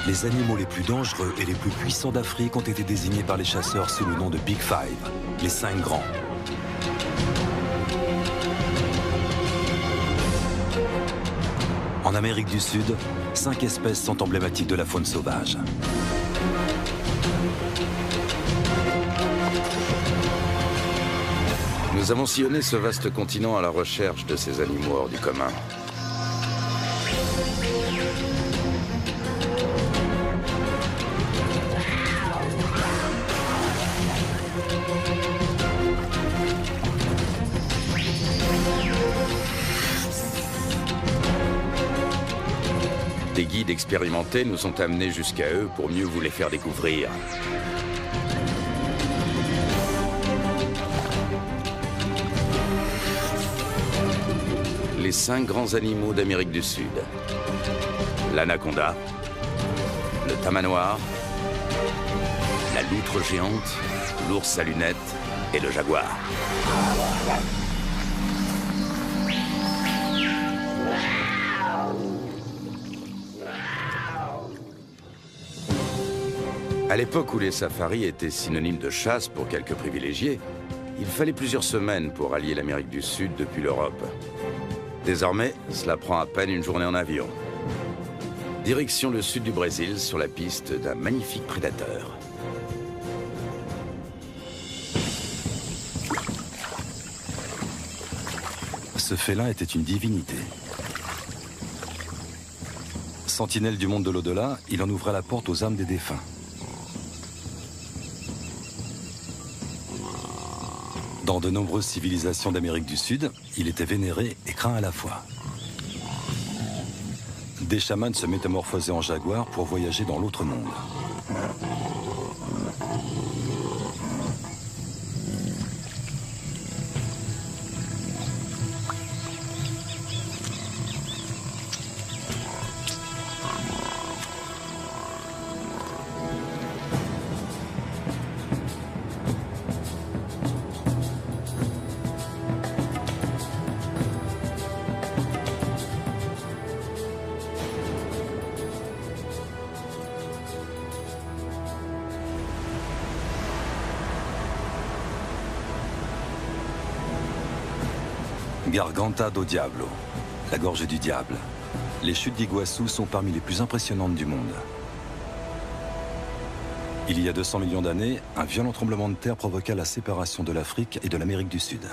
Les animaux les plus dangereux et les plus puissants d'Afrique ont été désignés par les chasseurs sous le nom de Big Five, les 5 grands. En Amérique du Sud, 5 espèces sont emblématiques de la faune sauvage. Nous avons sillonné ce vaste continent à la recherche de ces animaux hors du commun. Des guides expérimentés nous ont amenés jusqu'à eux pour mieux vous les faire découvrir. Les 5 grands animaux d'Amérique du Sud. L'anaconda, le tamanoir, la loutre géante, l'ours à lunettes et le jaguar. À l'époque où les safaris étaient synonymes de chasse pour quelques privilégiés, il fallait plusieurs semaines pour allier l'Amérique du Sud depuis l'Europe. Désormais, cela prend à peine une journée en avion. Direction le sud du Brésil, sur la piste d'un magnifique prédateur. Ce félin était une divinité. Sentinelle du monde de l'au-delà, il en ouvrait la porte aux âmes des défunts. Dans de nombreuses civilisations d'Amérique du Sud, il était vénéré et craint à la fois. Des chamans se métamorphosaient en jaguar pour voyager dans l'autre monde. Garganta do Diablo, la gorge du diable. Les chutes d'Iguassou sont parmi les plus impressionnantes du monde. Il y a 200 millions d'années, un violent tremblement de terre provoqua la séparation de l'Afrique et de l'Amérique du Sud.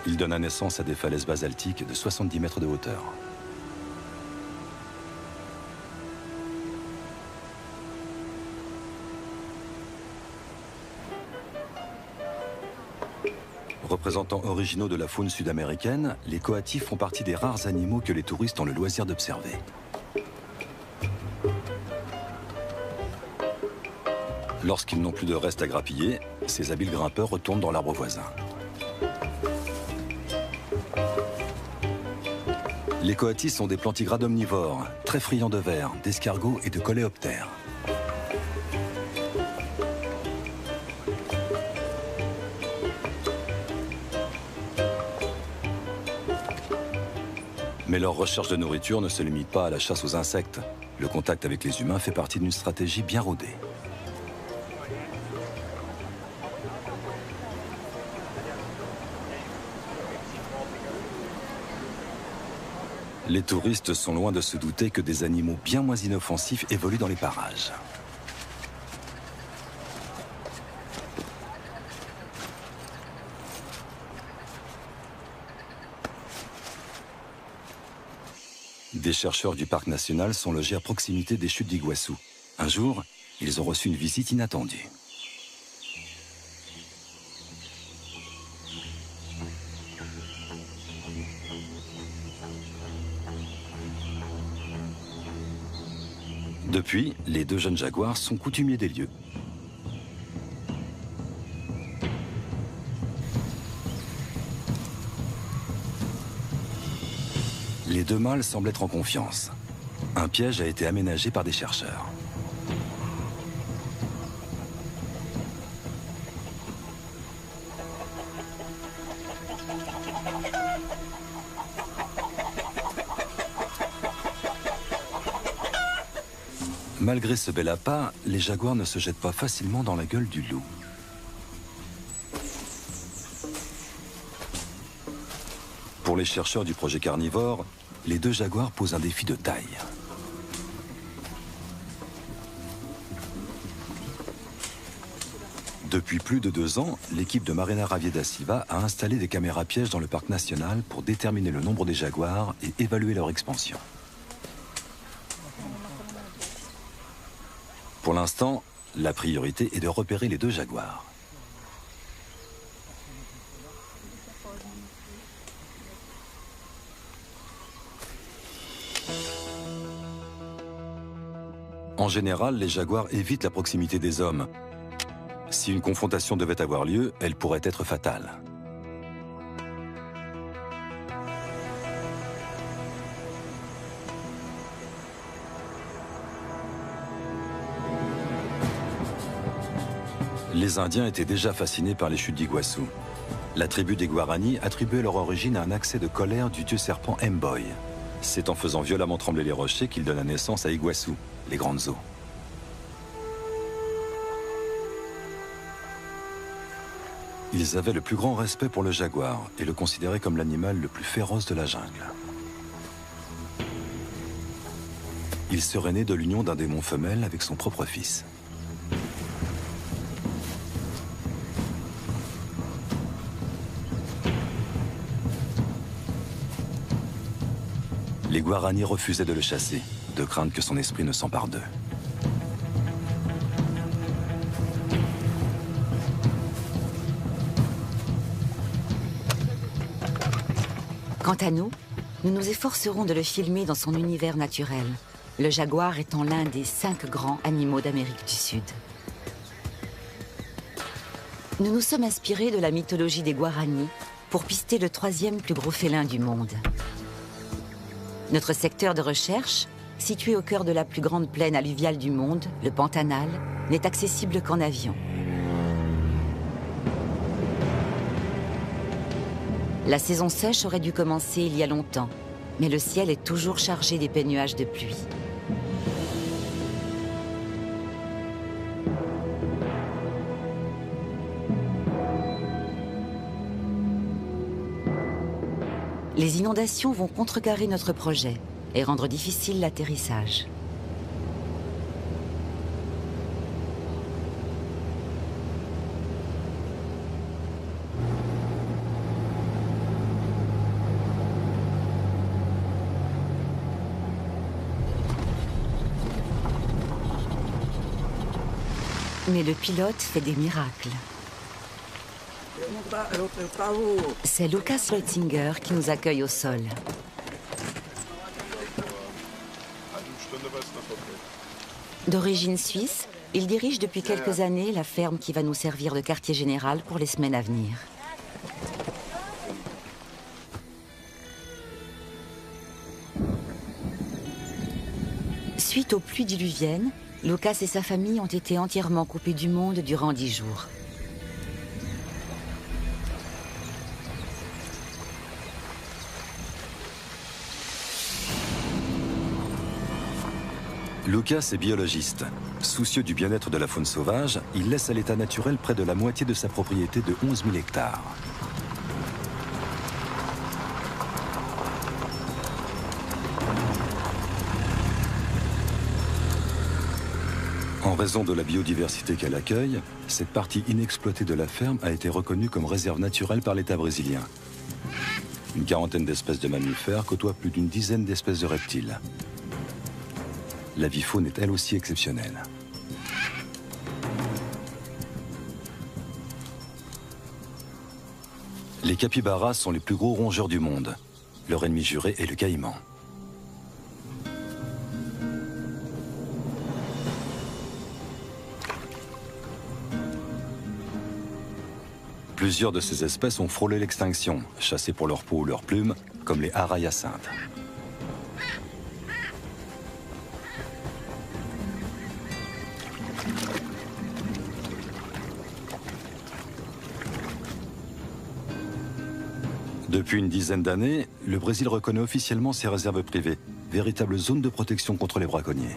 Il donna naissance à des falaises basaltiques de 70 mètres de hauteur. Représentants originaux de la faune sud-américaine, les coatis font partie des rares animaux que les touristes ont le loisir d'observer. Lorsqu'ils n'ont plus de reste à grappiller, ces habiles grimpeurs retournent dans l'arbre voisin. Les coatis sont des plantigrades omnivores, très friands de vers, d'escargots et de coléoptères. Mais leur recherche de nourriture ne se limite pas à la chasse aux insectes. Le contact avec les humains fait partie d'une stratégie bien rodée. Les touristes sont loin de se douter que des animaux bien moins inoffensifs évoluent dans les parages. Des chercheurs du parc national sont logés à proximité des chutes d'Iguassou. Un jour, ils ont reçu une visite inattendue. Depuis, les 2 jeunes jaguars sont coutumiers des lieux. Les 2 mâles semblent être en confiance. Un piège a été aménagé par des chercheurs. Malgré ce bel appât, les jaguars ne se jettent pas facilement dans la gueule du loup. Pour les chercheurs du projet carnivore, les deux jaguars posent un défi de taille. Depuis plus de 2 ans, l'équipe de Marina Ravie da Silva a installé des caméras pièges dans le parc national pour déterminer le nombre des jaguars et évaluer leur expansion. Pour l'instant, la priorité est de repérer les deux jaguars. En général, les jaguars évitent la proximité des hommes. Si une confrontation devait avoir lieu, elle pourrait être fatale. Les Indiens étaient déjà fascinés par les chutes d'Iguassou. La tribu des Guarani attribuait leur origine à un accès de colère du dieu serpent M'Boy. C'est en faisant violemment trembler les rochers qu'il donna naissance à Iguassou, les grandes eaux. Ils avaient le plus grand respect pour le jaguar et le considéraient comme l'animal le plus féroce de la jungle. Il serait né de l'union d'un démon femelle avec son propre fils. Les Guarani refusaient de le chasser, de crainte que son esprit ne s'empare d'eux. Quant à nous, nous nous efforcerons de le filmer dans son univers naturel, le jaguar étant l'un des 5 grands animaux d'Amérique du Sud. Nous nous sommes inspirés de la mythologie des Guarani pour pister le 3e plus gros félin du monde. Notre secteur de recherche, situé au cœur de la plus grande plaine alluviale du monde, le Pantanal, n'est accessible qu'en avion. La saison sèche aurait dû commencer il y a longtemps, mais le ciel est toujours chargé d'épais nuages de pluie. Les inondations vont contrecarrer notre projet et rendre difficile l'atterrissage. Mais le pilote fait des miracles. C'est Lucas Reutzinger qui nous accueille au sol. D'origine suisse, il dirige depuis quelques années la ferme qui va nous servir de quartier général pour les semaines à venir. Suite aux pluies diluviennes, Lucas et sa famille ont été entièrement coupés du monde durant 10 jours. Lucas est biologiste. Soucieux du bien-être de la faune sauvage, il laisse à l'état naturel près de la moitié de sa propriété de 11 000 hectares. En raison de la biodiversité qu'elle accueille, cette partie inexploitée de la ferme a été reconnue comme réserve naturelle par l'État brésilien. Une quarantaine d'espèces de mammifères côtoient plus d'une dizaine d'espèces de reptiles. La vie faune est elle aussi exceptionnelle. Les capybaras sont les plus gros rongeurs du monde. Leur ennemi juré est le caïman. Plusieurs de ces espèces ont frôlé l'extinction, chassées pour leur peau ou leurs plumes, comme les haras hyacinthes. Depuis une dizaine d'années, le Brésil reconnaît officiellement ses réserves privées, véritables zones de protection contre les braconniers.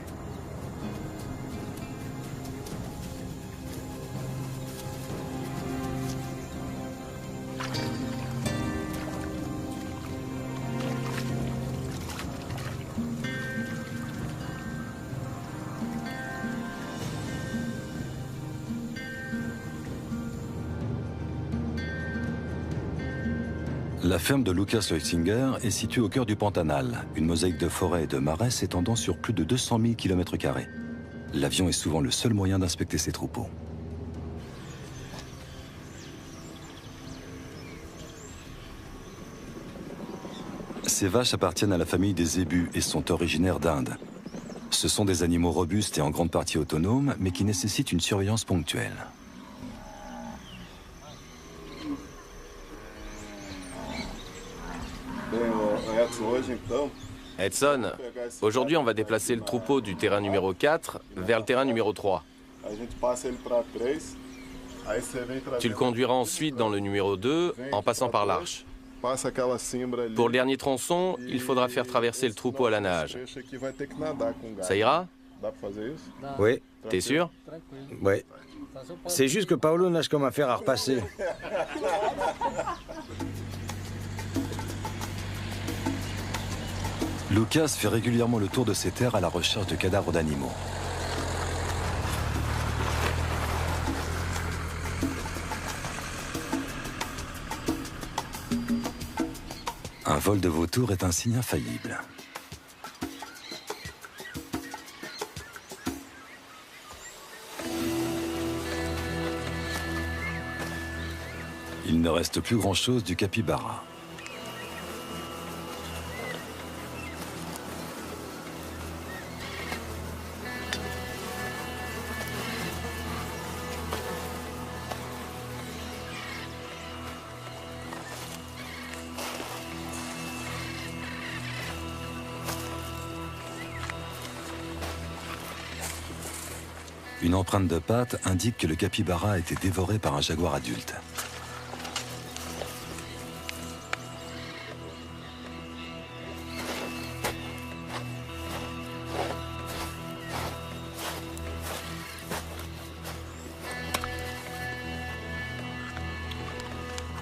La ferme de Lucas Leutzinger est située au cœur du Pantanal, une mosaïque de forêts et de marais s'étendant sur plus de 200 000 km². L'avion est souvent le seul moyen d'inspecter ces troupeaux. Ces vaches appartiennent à la famille des zébus et sont originaires d'Inde. Ce sont des animaux robustes et en grande partie autonomes, mais qui nécessitent une surveillance ponctuelle. Edson, aujourd'hui on va déplacer le troupeau du terrain numéro 4 vers le terrain numéro 3. Tu le conduiras ensuite dans le numéro 2 en passant par l'arche. Pour le dernier tronçon, il faudra faire traverser le troupeau à la nage. Ça ira? Oui, T'es sûr? oui. C'est juste que Paolo nage comme un fer à repasser. Lucas fait régulièrement le tour de ces terres à la recherche de cadavres d'animaux. Un vol de vautours est un signe infaillible. Il ne reste plus grand-chose du capybara. Une empreinte de patte indique que le capybara a été dévoré par un jaguar adulte.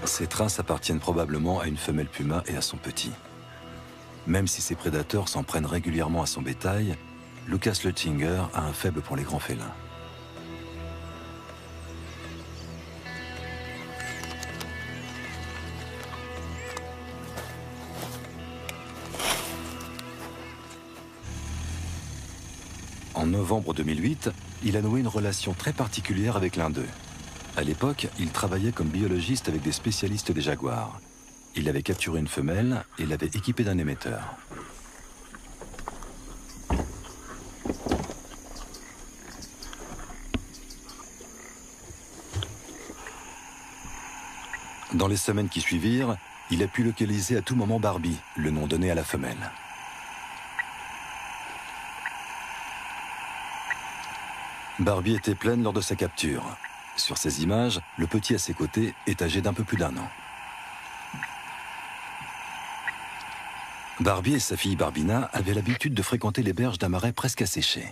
Ces traces appartiennent probablement à une femelle puma et à son petit. Même si ses prédateurs s'en prennent régulièrement à son bétail, Lucas Leutzinger a un faible pour les grands félins. En novembre 2008, il a noué une relation très particulière avec l'un d'eux. À l'époque, il travaillait comme biologiste avec des spécialistes des jaguars. Il avait capturé une femelle et l'avait équipée d'un émetteur. Dans les semaines qui suivirent, il a pu localiser à tout moment Barbie, le nom donné à la femelle. Barbie était pleine lors de sa capture. Sur ces images, le petit à ses côtés est âgé d'un peu plus d'1 an. Barbie et sa fille Barbina avaient l'habitude de fréquenter les berges d'un marais presque asséché.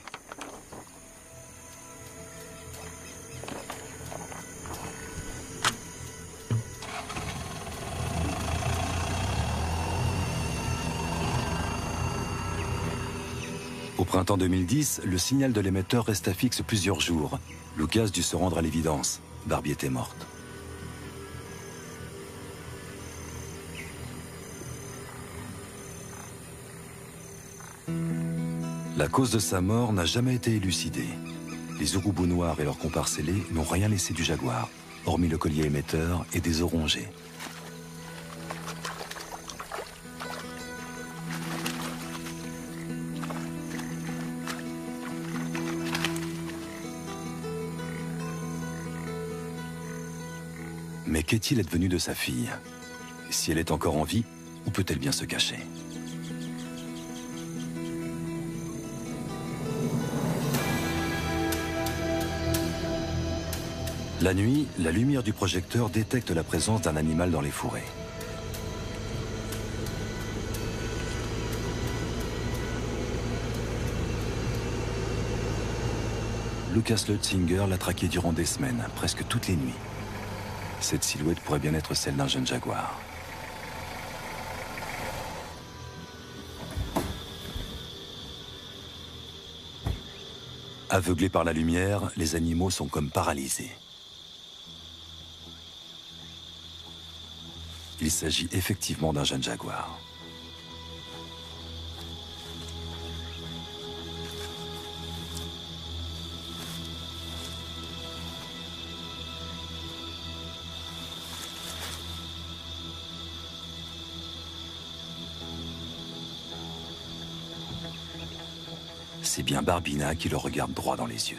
Au printemps 2010, le signal de l'émetteur resta fixe plusieurs jours. Lucas dut se rendre à l'évidence. Barbie était morte. La cause de sa mort n'a jamais été élucidée. Les urubus noirs et leurs comparses ailés n'ont rien laissé du jaguar, hormis le collier émetteur et des os rongés. Mais qu'est-il advenu de sa fille? Si elle est encore en vie, où peut-elle bien se cacher? La nuit, la lumière du projecteur détecte la présence d'un animal dans les fourrés. Lucas Leutzinger l'a traqué durant des semaines, presque toutes les nuits. Cette silhouette pourrait bien être celle d'un jeune jaguar. Aveuglés par la lumière, les animaux sont comme paralysés. Il s'agit effectivement d'un jeune jaguar. C'est bien Barbina qui le regarde droit dans les yeux.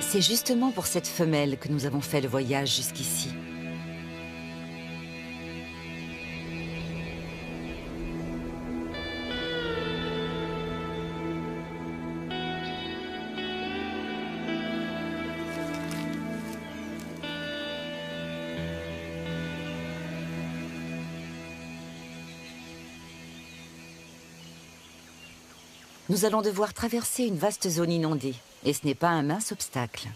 C'est justement pour cette femelle que nous avons fait le voyage jusqu'ici. Nous allons devoir traverser une vaste zone inondée, et ce n'est pas un mince obstacle.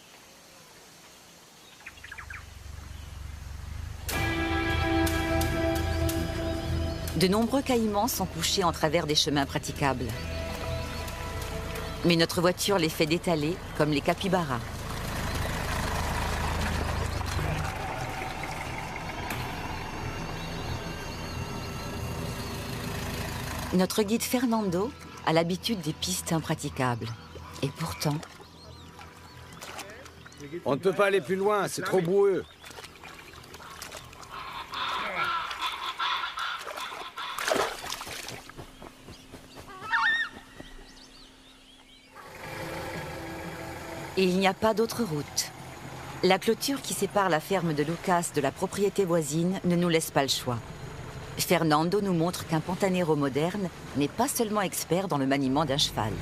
De nombreux caïmans sont couchés en travers des chemins praticables. Mais notre voiture les fait détaler comme les capybaras. Notre guide Fernando a l'habitude des pistes impraticables. Et pourtant... On ne peut pas aller plus loin, c'est trop boueux. Et il n'y a pas d'autre route. La clôture qui sépare la ferme de Lucas de la propriété voisine ne nous laisse pas le choix. Fernando nous montre qu'un pantanero moderne n'est pas seulement expert dans le maniement d'un cheval.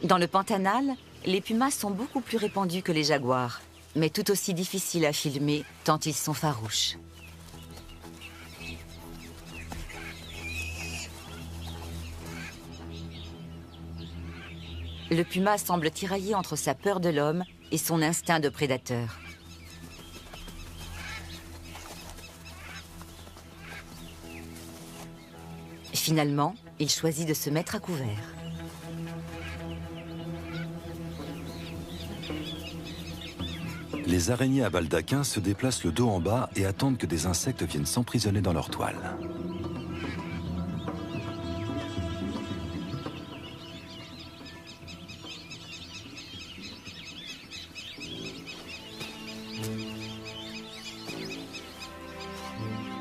Dans le Pantanal, les pumas sont beaucoup plus répandus que les jaguars, mais tout aussi difficiles à filmer tant ils sont farouches. Le puma semble tiraillé entre sa peur de l'homme et son instinct de prédateur. Finalement, il choisit de se mettre à couvert. Les araignées à baldaquin se déplacent le dos en bas et attendent que des insectes viennent s'emprisonner dans leur toile.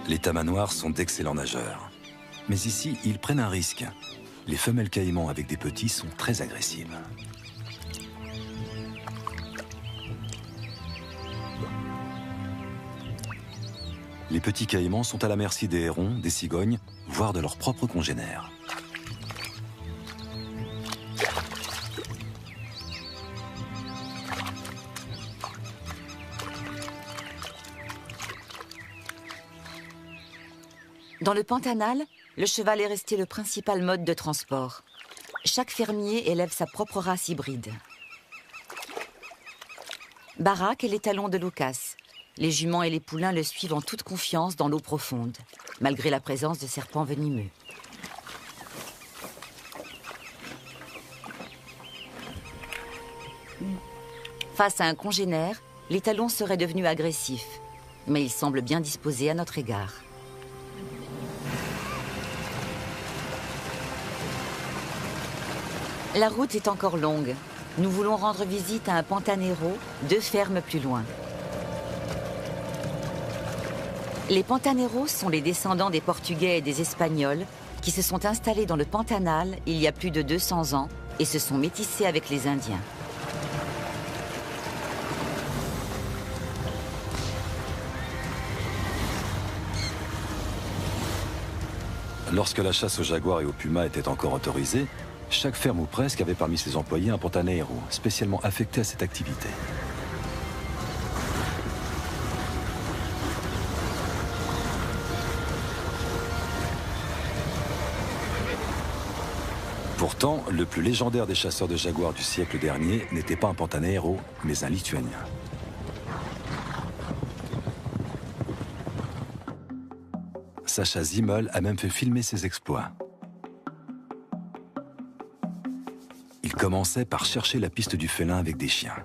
Les tamanoirs sont d'excellents nageurs. Mais ici, ils prennent un risque. Les femelles caïmans avec des petits sont très agressives. Les petits caïmans sont à la merci des hérons, des cigognes, voire de leurs propres congénères. Dans le Pantanal, le cheval est resté le principal mode de transport. Chaque fermier élève sa propre race hybride. Barak est l'étalon de Lucas. Les juments et les poulains le suivent en toute confiance dans l'eau profonde, malgré la présence de serpents venimeux. Face à un congénère, l'étalon serait devenu agressif, mais il semble bien disposé à notre égard. La route est encore longue. Nous voulons rendre visite à un pantanero 2 fermes plus loin. Les pantaneros sont les descendants des Portugais et des Espagnols qui se sont installés dans le Pantanal il y a plus de 200 ans et se sont métissés avec les Indiens. Lorsque la chasse aux jaguars et aux pumas était encore autorisée, chaque ferme ou presque avait parmi ses employés un pantanero, spécialement affecté à cette activité. Pour Pourtant, le plus légendaire des chasseurs de jaguars du siècle dernier n'était pas un Pantanero, mais un Lituanien. Sacha Zimmel a même fait filmer ses exploits. Il commençait par chercher la piste du félin avec des chiens.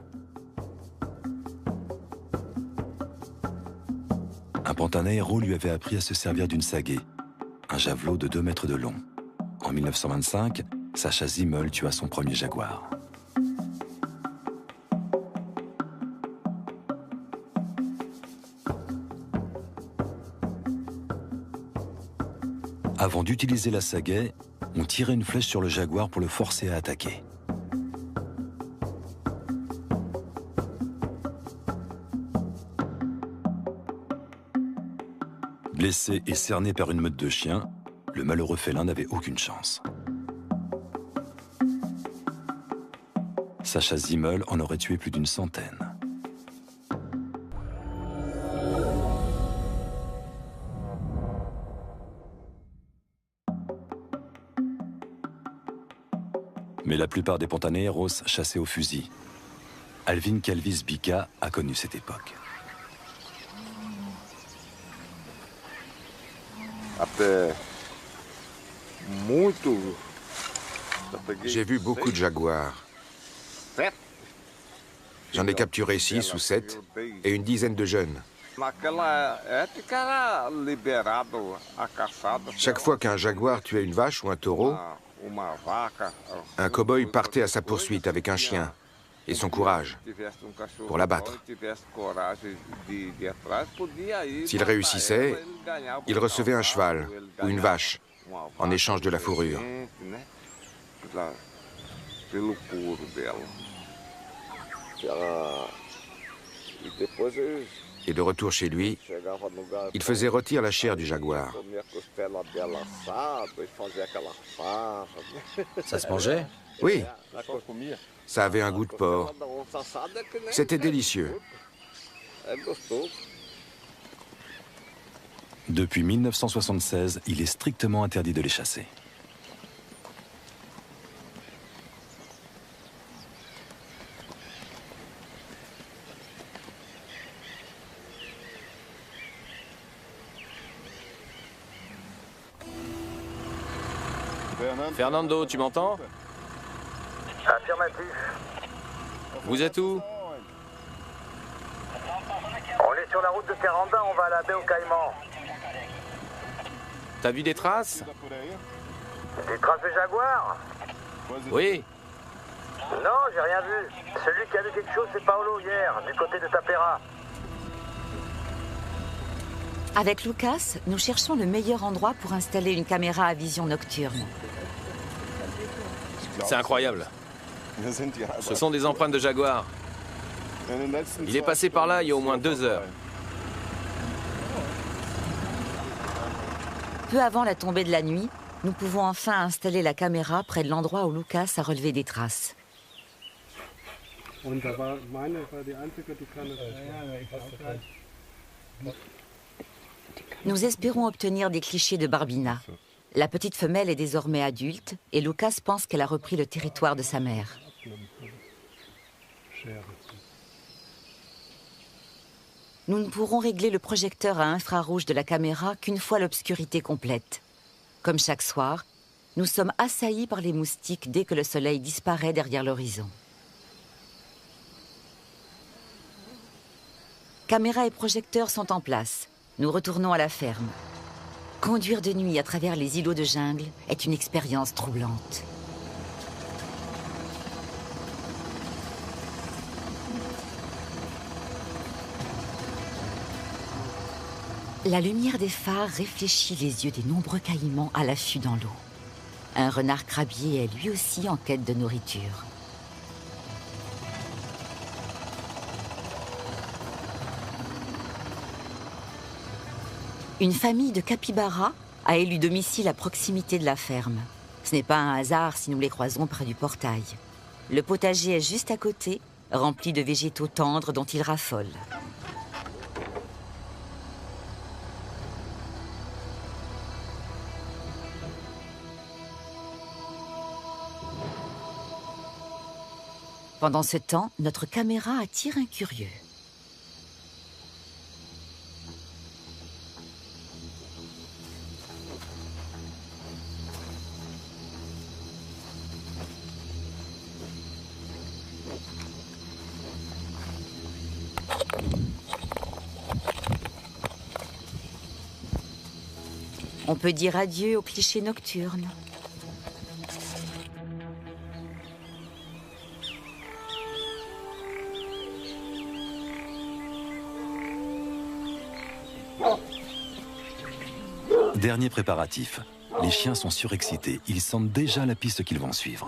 Un Pantanero lui avait appris à se servir d'une sagaie, un javelot de 2 mètres de long. En 1925, Sacha Zimmel tua son premier jaguar. Avant d'utiliser la sagaie, on tirait une flèche sur le jaguar pour le forcer à attaquer. Blessé et cerné par une meute de chiens, le malheureux félin n'avait aucune chance. Sacha Zimmel en aurait tué plus d'une centaine. Mais la plupart des Pantaneros chassaient au fusil. Alvin Calvis Bica a connu cette époque. J'ai vu beaucoup de jaguars. J'en ai capturé 6 ou 7 et une dizaine de jeunes. Chaque fois qu'un jaguar tuait une vache ou un taureau, un cow-boy partait à sa poursuite avec un chien et son courage pour l'abattre. S'il réussissait, il recevait un cheval ou une vache en échange de la fourrure. Et de retour chez lui, il faisait rôtir la chair du jaguar. Ça se mangeait? Oui, ça avait un goût de porc. C'était délicieux. Depuis 1976, il est strictement interdit de les chasser. Fernando, tu m'entends? Affirmatif. Vous êtes où? On est sur la route de Caranda, on va à la baie aux Caïmans. T'as vu des traces? Des traces de jaguar? Oui. Non, j'ai rien vu. Celui qui a vu quelque chose, c'est Paolo hier, du côté de Tapera. Avec Lucas, nous cherchons le meilleur endroit pour installer une caméra à vision nocturne. C'est incroyable. Ce sont des empreintes de jaguar. Il est passé par là il y a au moins 2 heures. Peu avant la tombée de la nuit, nous pouvons enfin installer la caméra près de l'endroit où Lucas a relevé des traces. Nous espérons obtenir des clichés de Barbina. La petite femelle est désormais adulte et Lucas pense qu'elle a repris le territoire de sa mère. Nous ne pourrons régler le projecteur à infrarouge de la caméra qu'une fois l'obscurité complète. Comme chaque soir, nous sommes assaillis par les moustiques dès que le soleil disparaît derrière l'horizon. Caméra et projecteurs sont en place. Nous retournons à la ferme. Conduire de nuit à travers les îlots de jungle est une expérience troublante. La lumière des phares réfléchit les yeux des nombreux caïmans à l'affût dans l'eau. Un renard crabier est lui aussi en quête de nourriture. Une famille de capybaras a élu domicile à proximité de la ferme. Ce n'est pas un hasard si nous les croisons près du portail. Le potager est juste à côté, rempli de végétaux tendres dont ils raffolent. Pendant ce temps, notre caméra attire un curieux. On peut dire adieu aux clichés nocturnes. Dernier préparatif. Les chiens sont surexcités. Ils sentent déjà la piste qu'ils vont suivre.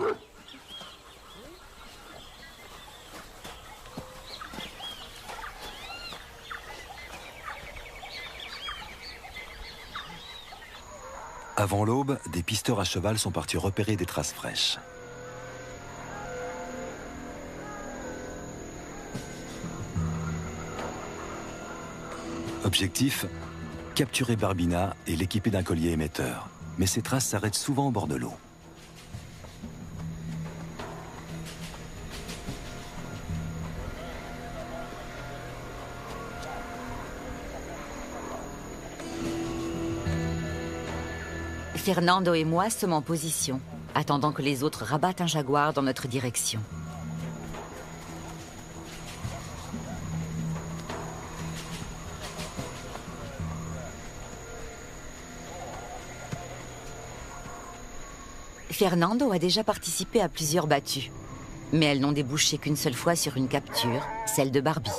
Avant l'aube, des pisteurs à cheval sont partis repérer des traces fraîches. Objectif, capturer Barbina et l'équiper d'un collier émetteur. Mais ces traces s'arrêtent souvent au bord de l'eau. Fernando et moi sommes en position, attendant que les autres rabattent un jaguar dans notre direction. Fernando a déjà participé à plusieurs battues, mais elles n'ont débouché qu'une seule fois sur une capture, celle de Barbie.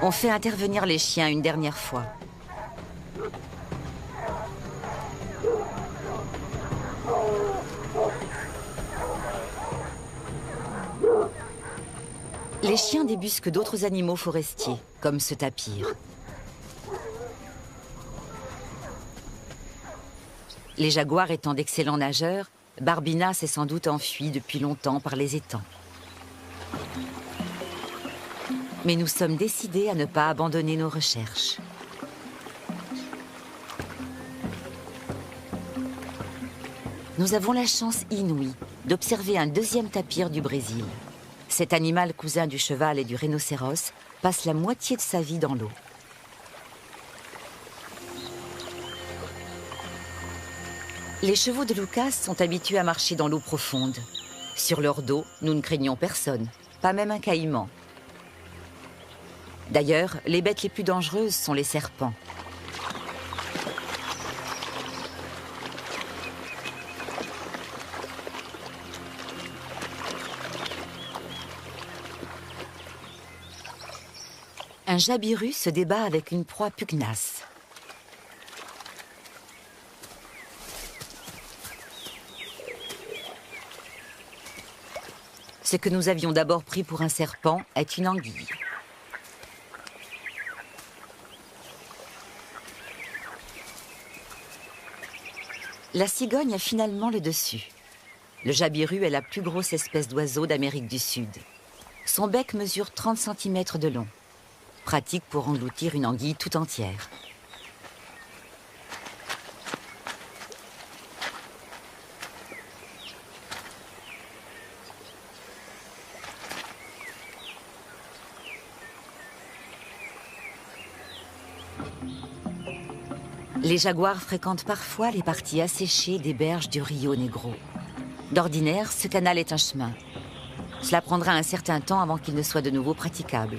On fait intervenir les chiens une dernière fois. Les chiens débusquent d'autres animaux forestiers, comme ce tapir. Les jaguars étant d'excellents nageurs, Barbina s'est sans doute enfuie depuis longtemps par les étangs. Mais nous sommes décidés à ne pas abandonner nos recherches. Nous avons la chance inouïe d'observer un deuxième tapir du Brésil. Cet animal cousin du cheval et du rhinocéros passe la moitié de sa vie dans l'eau. Les chevaux de Lucas sont habitués à marcher dans l'eau profonde. Sur leur dos, nous ne craignons personne, pas même un caïman. D'ailleurs, les bêtes les plus dangereuses sont les serpents. Un jabiru se débat avec une proie pugnace. Ce que nous avions d'abord pris pour un serpent est une anguille. La cigogne a finalement le dessus. Le jabiru est la plus grosse espèce d'oiseau d'Amérique du Sud. Son bec mesure 30 cm de long. Pratique pour engloutir une anguille tout entière. Les jaguars fréquentent parfois les parties asséchées des berges du Rio Negro. D'ordinaire, ce canal est un chemin. Cela prendra un certain temps avant qu'il ne soit de nouveau praticable.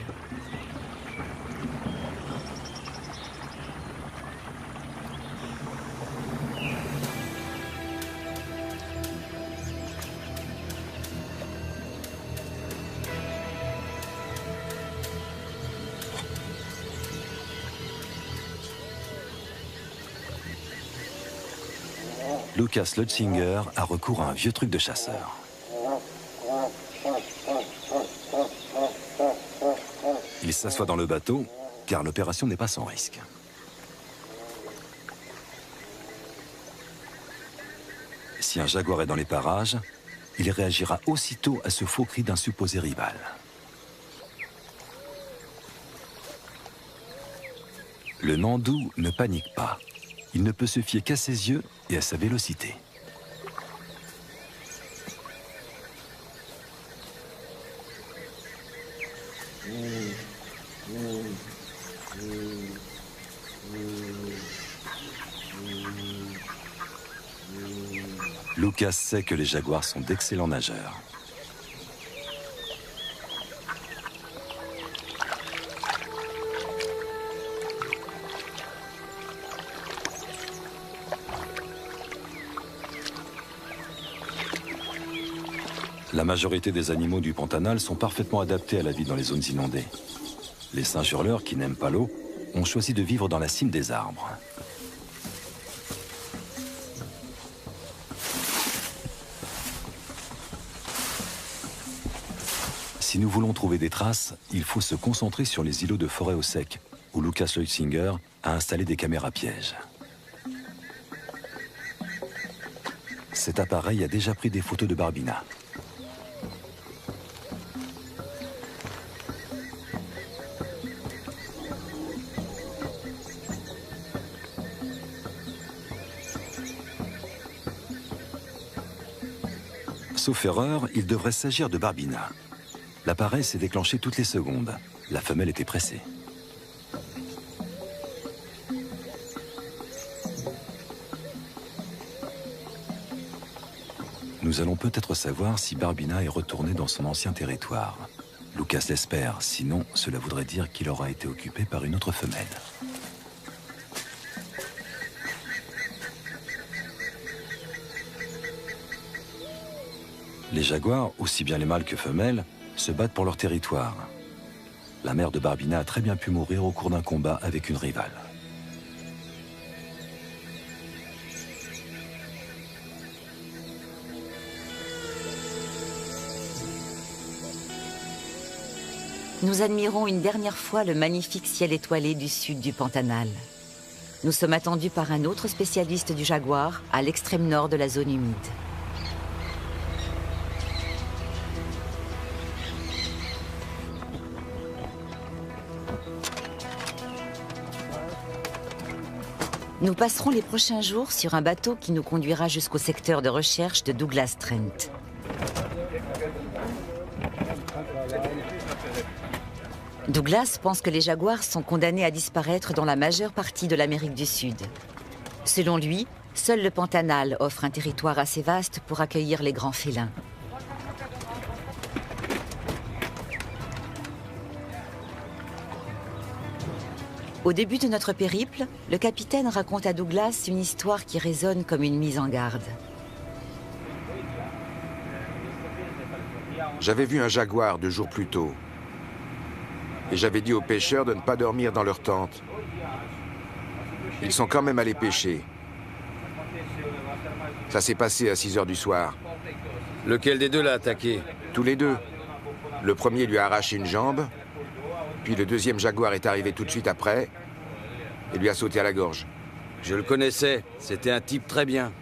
Lucas Lutzinger a recours à un vieux truc de chasseur. Il s'assoit dans le bateau, car l'opération n'est pas sans risque. Si un jaguar est dans les parages, il réagira aussitôt à ce faux cri d'un supposé rival. Le Nandou ne panique pas. Il ne peut se fier qu'à ses yeux et à sa vélocité. Lucas sait que les jaguars sont d'excellents nageurs. La majorité des animaux du Pantanal sont parfaitement adaptés à la vie dans les zones inondées. Les singes hurleurs, qui n'aiment pas l'eau, ont choisi de vivre dans la cime des arbres. Si nous voulons trouver des traces, il faut se concentrer sur les îlots de forêt au sec, où Lucas Leusinger a installé des caméras pièges. Cet appareil a déjà pris des photos de Barbina. Sauf erreur, il devrait s'agir de Barbina. L'appareil s'est déclenché toutes les secondes. La femelle était pressée. Nous allons peut-être savoir si Barbina est retournée dans son ancien territoire. Lucas l'espère, sinon cela voudrait dire qu'il aura été occupé par une autre femelle. Les jaguars, aussi bien les mâles que femelles, se battent pour leur territoire. La mère de Barbina a très bien pu mourir au cours d'un combat avec une rivale. Nous admirons une dernière fois le magnifique ciel étoilé du sud du Pantanal. Nous sommes attendus par un autre spécialiste du jaguar à l'extrême nord de la zone humide. Nous passerons les prochains jours sur un bateau qui nous conduira jusqu'au secteur de recherche de Douglas Trent. Douglas pense que les jaguars sont condamnés à disparaître dans la majeure partie de l'Amérique du Sud. Selon lui, seul le Pantanal offre un territoire assez vaste pour accueillir les grands félins. Au début de notre périple, le capitaine raconte à Douglas une histoire qui résonne comme une mise en garde. J'avais vu un jaguar 2 jours plus tôt. Et j'avais dit aux pêcheurs de ne pas dormir dans leur tente. Ils sont quand même allés pêcher. Ça s'est passé à 6 heures du soir. Lequel des deux l'a attaqué? Tous les deux. Le premier lui a arraché une jambe, puis le deuxième jaguar est arrivé tout de suite après et lui a sauté à la gorge. Je le connaissais, c'était un type très bien.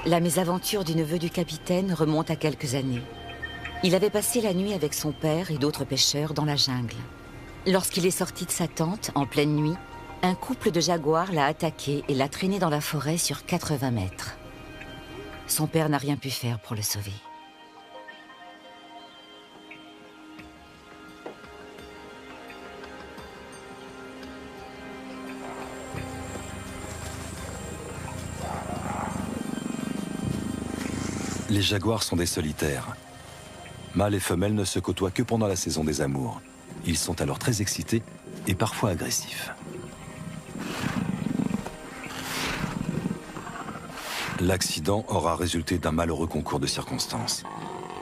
La mésaventure du neveu du capitaine remonte à quelques années. Il avait passé la nuit avec son père et d'autres pêcheurs dans la jungle. Lorsqu'il est sorti de sa tente, en pleine nuit, un couple de jaguars l'a attaqué et l'a traîné dans la forêt sur 80 mètres. Son père n'a rien pu faire pour le sauver. Les jaguars sont des solitaires. Mâles et femelles ne se côtoient que pendant la saison des amours. Ils sont alors très excités et parfois agressifs. L'accident aura résulté d'un malheureux concours de circonstances.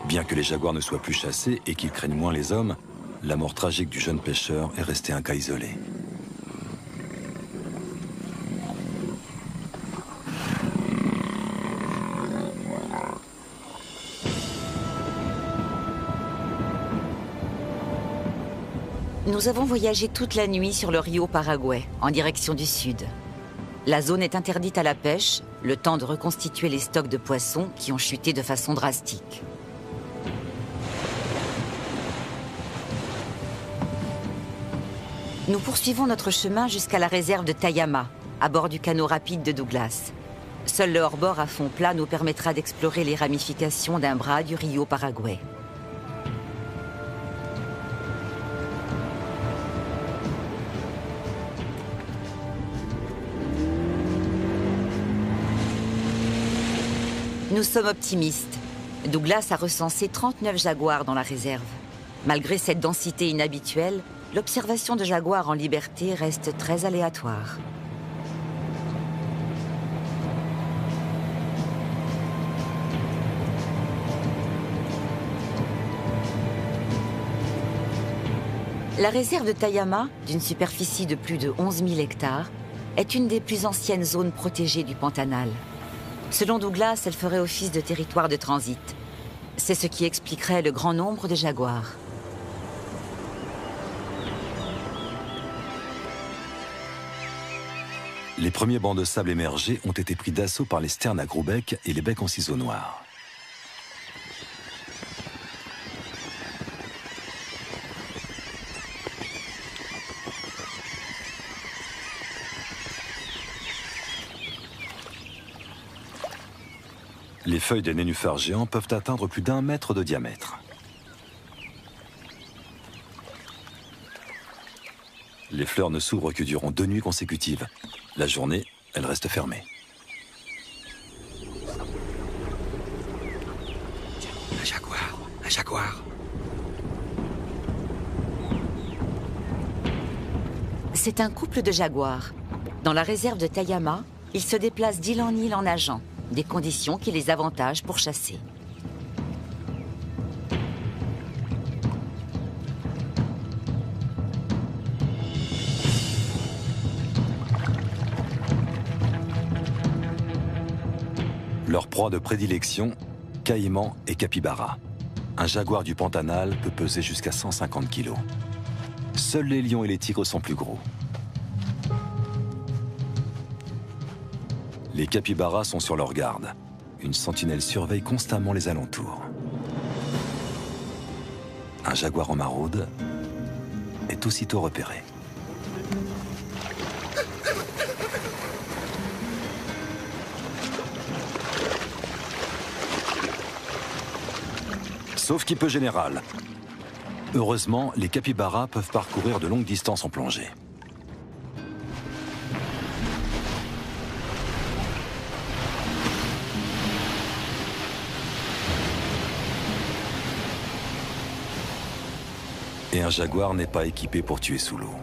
Bien que les jaguars ne soient plus chassés et qu'ils craignent moins les hommes, la mort tragique du jeune pêcheur est restée un cas isolé. Nous avons voyagé toute la nuit sur le Rio Paraguay, en direction du sud. La zone est interdite à la pêche, le temps de reconstituer les stocks de poissons qui ont chuté de façon drastique. Nous poursuivons notre chemin jusqu'à la réserve de Tayama, à bord du canot rapide de Douglas. Seul le hors-bord à fond plat nous permettra d'explorer les ramifications d'un bras du Rio Paraguay. Nous sommes optimistes. Douglas a recensé 39 jaguars dans la réserve. Malgré cette densité inhabituelle, l'observation de jaguars en liberté reste très aléatoire. La réserve de Tayama, d'une superficie de plus de 11 000 hectares, est une des plus anciennes zones protégées du Pantanal. Selon Douglas, elle ferait office de territoire de transit. C'est ce qui expliquerait le grand nombre de jaguars. Les premiers bancs de sable émergés ont été pris d'assaut par les sternes à gros becs et les becs en ciseaux noirs. Les feuilles des nénuphars géants peuvent atteindre plus d'1 mètre de diamètre. Les fleurs ne s'ouvrent que durant 2 nuits consécutives. La journée, elles restent fermées. Un jaguar, un jaguar. C'est un couple de jaguars. Dans la réserve de Tayama, ils se déplacent d'île en île en nageant, des conditions qui les avantagent pour chasser. Leur proie de prédilection, caïman et capybara. Un jaguar du Pantanal peut peser jusqu'à 150 kg. Seuls les lions et les tigres sont plus gros. Les capybaras sont sur leur garde. Une sentinelle surveille constamment les alentours. Un jaguar en maraude est aussitôt repéré. Sauf qui peut général. Heureusement, les capybaras peuvent parcourir de longues distances en plongée. Et un jaguar n'est pas équipé pour tuer sous l'eau.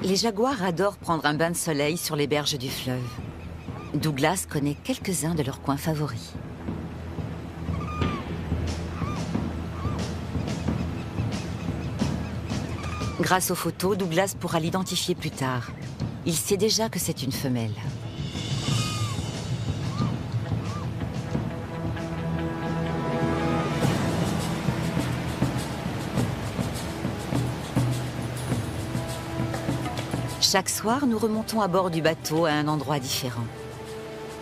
Les jaguars adorent prendre un bain de soleil sur les berges du fleuve. Douglas connaît quelques-uns de leurs coins favoris. Grâce aux photos, Douglas pourra l'identifier plus tard. Il sait déjà que c'est une femelle. Chaque soir, nous remontons à bord du bateau à un endroit différent.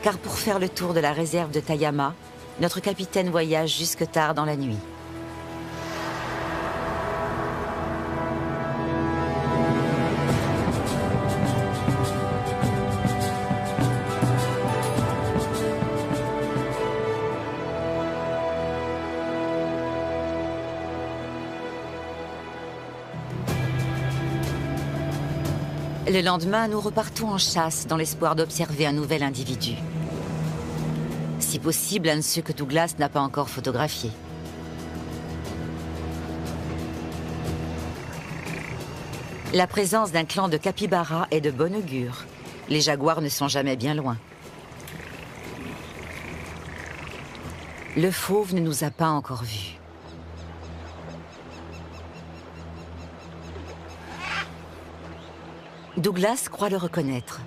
Car pour faire le tour de la réserve de Tayama, notre capitaine voyage jusque tard dans la nuit. Le lendemain, nous repartons en chasse dans l'espoir d'observer un nouvel individu. Si possible, un de ceux que Douglas n'a pas encore photographiés. La présence d'un clan de capybaras est de bon augure. Les jaguars ne sont jamais bien loin. Le fauve ne nous a pas encore vus. Douglas croit le reconnaître.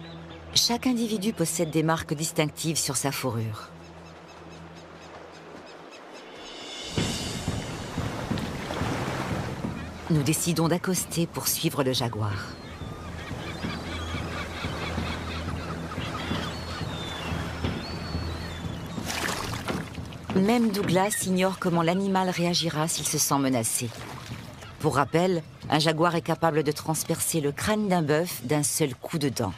Chaque individu possède des marques distinctives sur sa fourrure. Nous décidons d'accoster pour suivre le jaguar. Même Douglas ignore comment l'animal réagira s'il se sent menacé. Pour rappel, un jaguar est capable de transpercer le crâne d'un bœuf d'un seul coup de dent.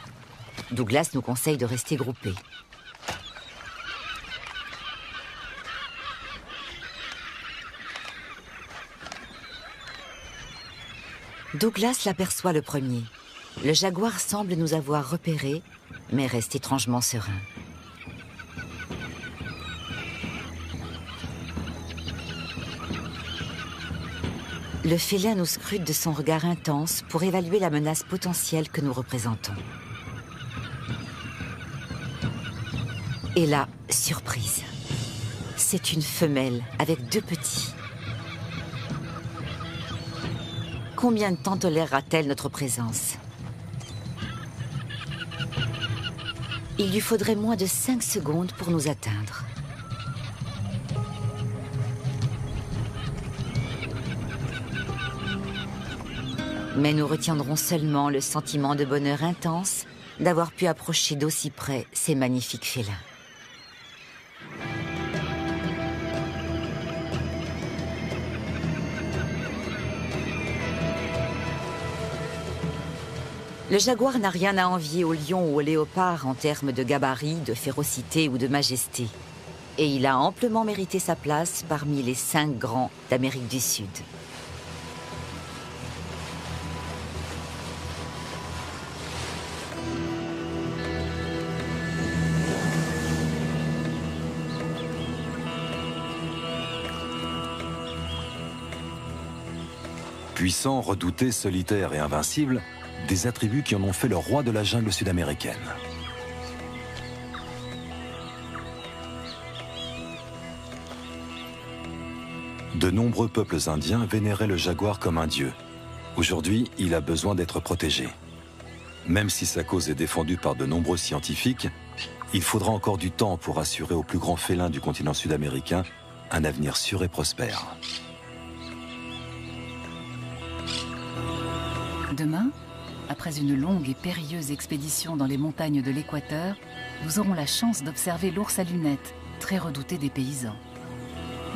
Douglas nous conseille de rester groupés. Douglas l'aperçoit le premier. Le jaguar semble nous avoir repérés, mais reste étrangement serein. Le félin nous scrute de son regard intense pour évaluer la menace potentielle que nous représentons. Et là, surprise. C'est une femelle avec 2 petits. Combien de temps tolérera-t-elle notre présence? Il lui faudrait moins de 5 secondes pour nous atteindre. Mais nous retiendrons seulement le sentiment de bonheur intense d'avoir pu approcher d'aussi près ces magnifiques félins. Le jaguar n'a rien à envier au lion ou au léopard en termes de gabarit, de férocité ou de majesté. Et il a amplement mérité sa place parmi les 5 grands d'Amérique du Sud. Puissant, redouté, solitaire et invincible, des attributs qui en ont fait le roi de la jungle sud-américaine. De nombreux peuples indiens vénéraient le jaguar comme un dieu. Aujourd'hui, il a besoin d'être protégé. Même si sa cause est défendue par de nombreux scientifiques, il faudra encore du temps pour assurer au plus grand félin du continent sud-américain un avenir sûr et prospère. Demain, après une longue et périlleuse expédition dans les montagnes de l'Équateur, nous aurons la chance d'observer l'ours à lunettes, très redouté des paysans.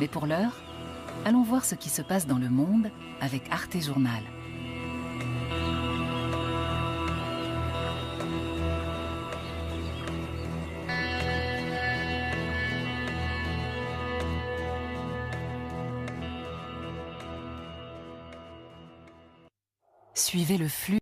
Mais pour l'heure, allons voir ce qui se passe dans le monde avec Arte Journal. Suivez le flux.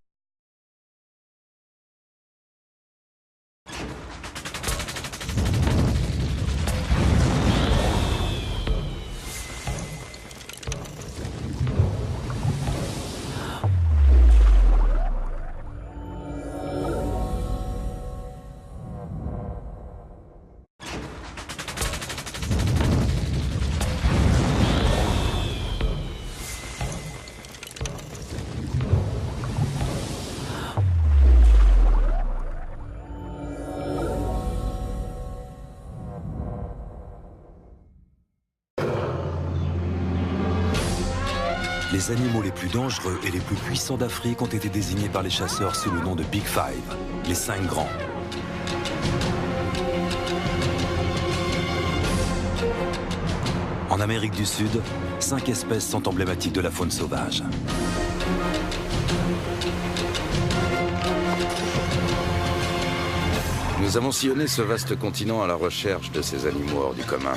Les animaux les plus dangereux et les plus puissants d'Afrique ont été désignés par les chasseurs sous le nom de Big Five, les 5 grands. En Amérique du Sud, 5 espèces sont emblématiques de la faune sauvage. Nous avons sillonné ce vaste continent à la recherche de ces animaux hors du commun.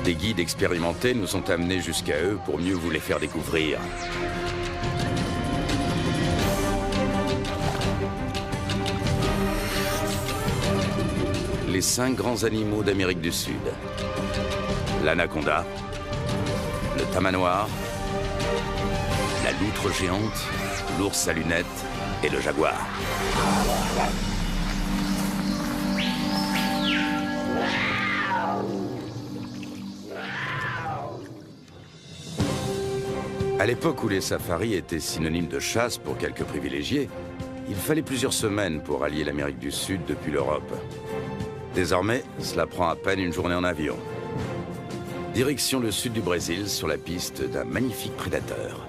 Des guides expérimentés nous sont amenés jusqu'à eux pour mieux vous les faire découvrir. Les 5 grands animaux d'Amérique du Sud. L'anaconda, le tamanoir, la loutre géante, l'ours à lunettes et le jaguar. À l'époque où les safaris étaient synonymes de chasse pour quelques privilégiés, il fallait plusieurs semaines pour allier l'Amérique du Sud depuis l'Europe. Désormais, cela prend à peine une journée en avion. Direction le sud du Brésil sur la piste d'un magnifique prédateur.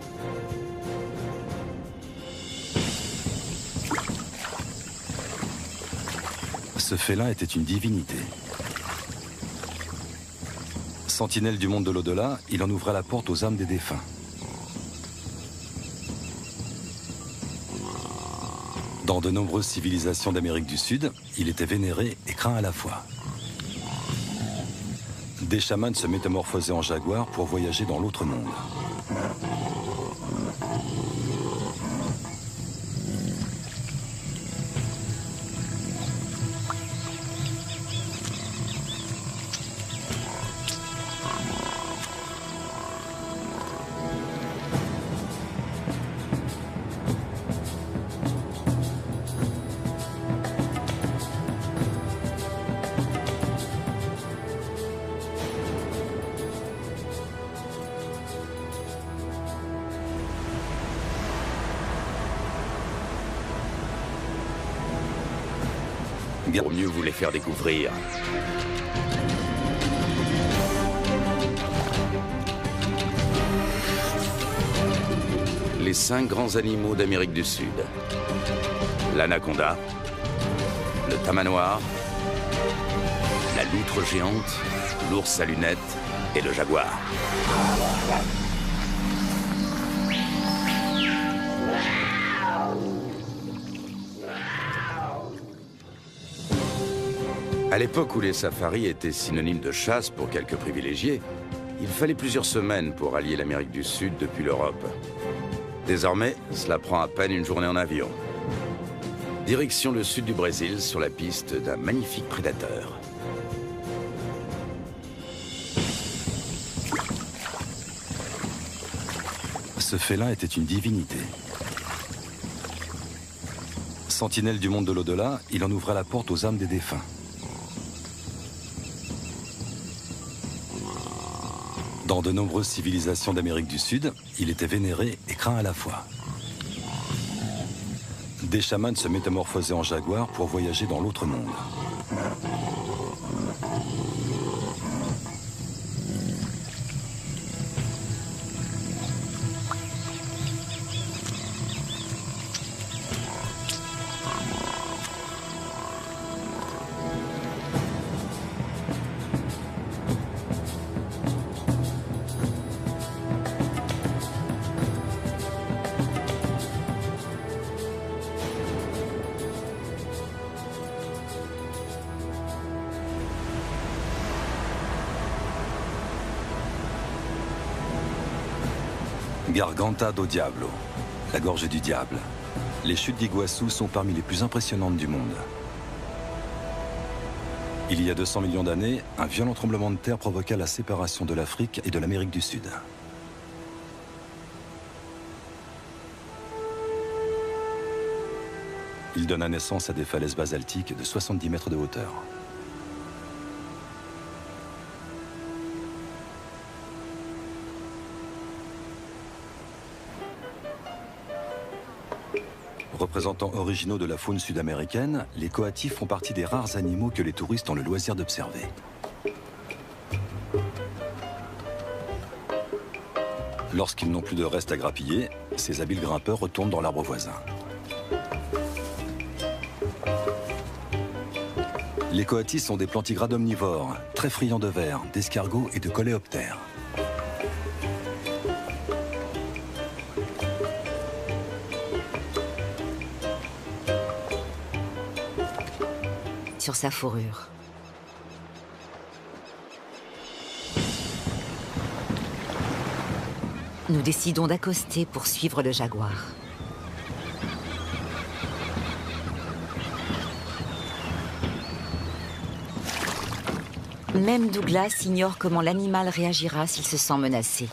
Ce félin était une divinité. Sentinelle du monde de l'au-delà, il en ouvrait la porte aux âmes des défunts. Dans de nombreuses civilisations d'Amérique du Sud, il était vénéré et craint à la fois. Des chamans se métamorphosaient en jaguar pour voyager dans l'autre monde. Pour mieux vous les faire découvrir. Les 5 grands animaux d'Amérique du Sud. L'anaconda, le tamanoir, la loutre géante, l'ours à lunettes et le jaguar. À l'époque où les safaris étaient synonymes de chasse pour quelques privilégiés, il fallait plusieurs semaines pour allier l'Amérique du Sud depuis l'Europe. Désormais, cela prend à peine une journée en avion. Direction le sud du Brésil sur la piste d'un magnifique prédateur. Ce félin était une divinité. Sentinelle du monde de l'au-delà, il en ouvrait la porte aux âmes des défunts. Dans de nombreuses civilisations d'Amérique du Sud, il était vénéré et craint à la fois. Des chamans se métamorphosaient en jaguar pour voyager dans l'autre monde. Garganta do Diablo, la gorge du diable. Les chutes d'Iguassou sont parmi les plus impressionnantes du monde. Il y a 200 millions d'années, un violent tremblement de terre provoqua la séparation de l'Afrique et de l'Amérique du Sud. Il donna naissance à des falaises basaltiques de 70 mètres de hauteur. Représentants originaux de la faune sud-américaine, les coatis font partie des rares animaux que les touristes ont le loisir d'observer. Lorsqu'ils n'ont plus de reste à grappiller, ces habiles grimpeurs retournent dans l'arbre voisin. Les coatis sont des plantigrades omnivores, très friands de vers, d'escargots et de coléoptères. Sur sa fourrure. Nous décidons d'accoster pour suivre le jaguar. Même Douglas ignore comment l'animal réagira s'il se sent menacé.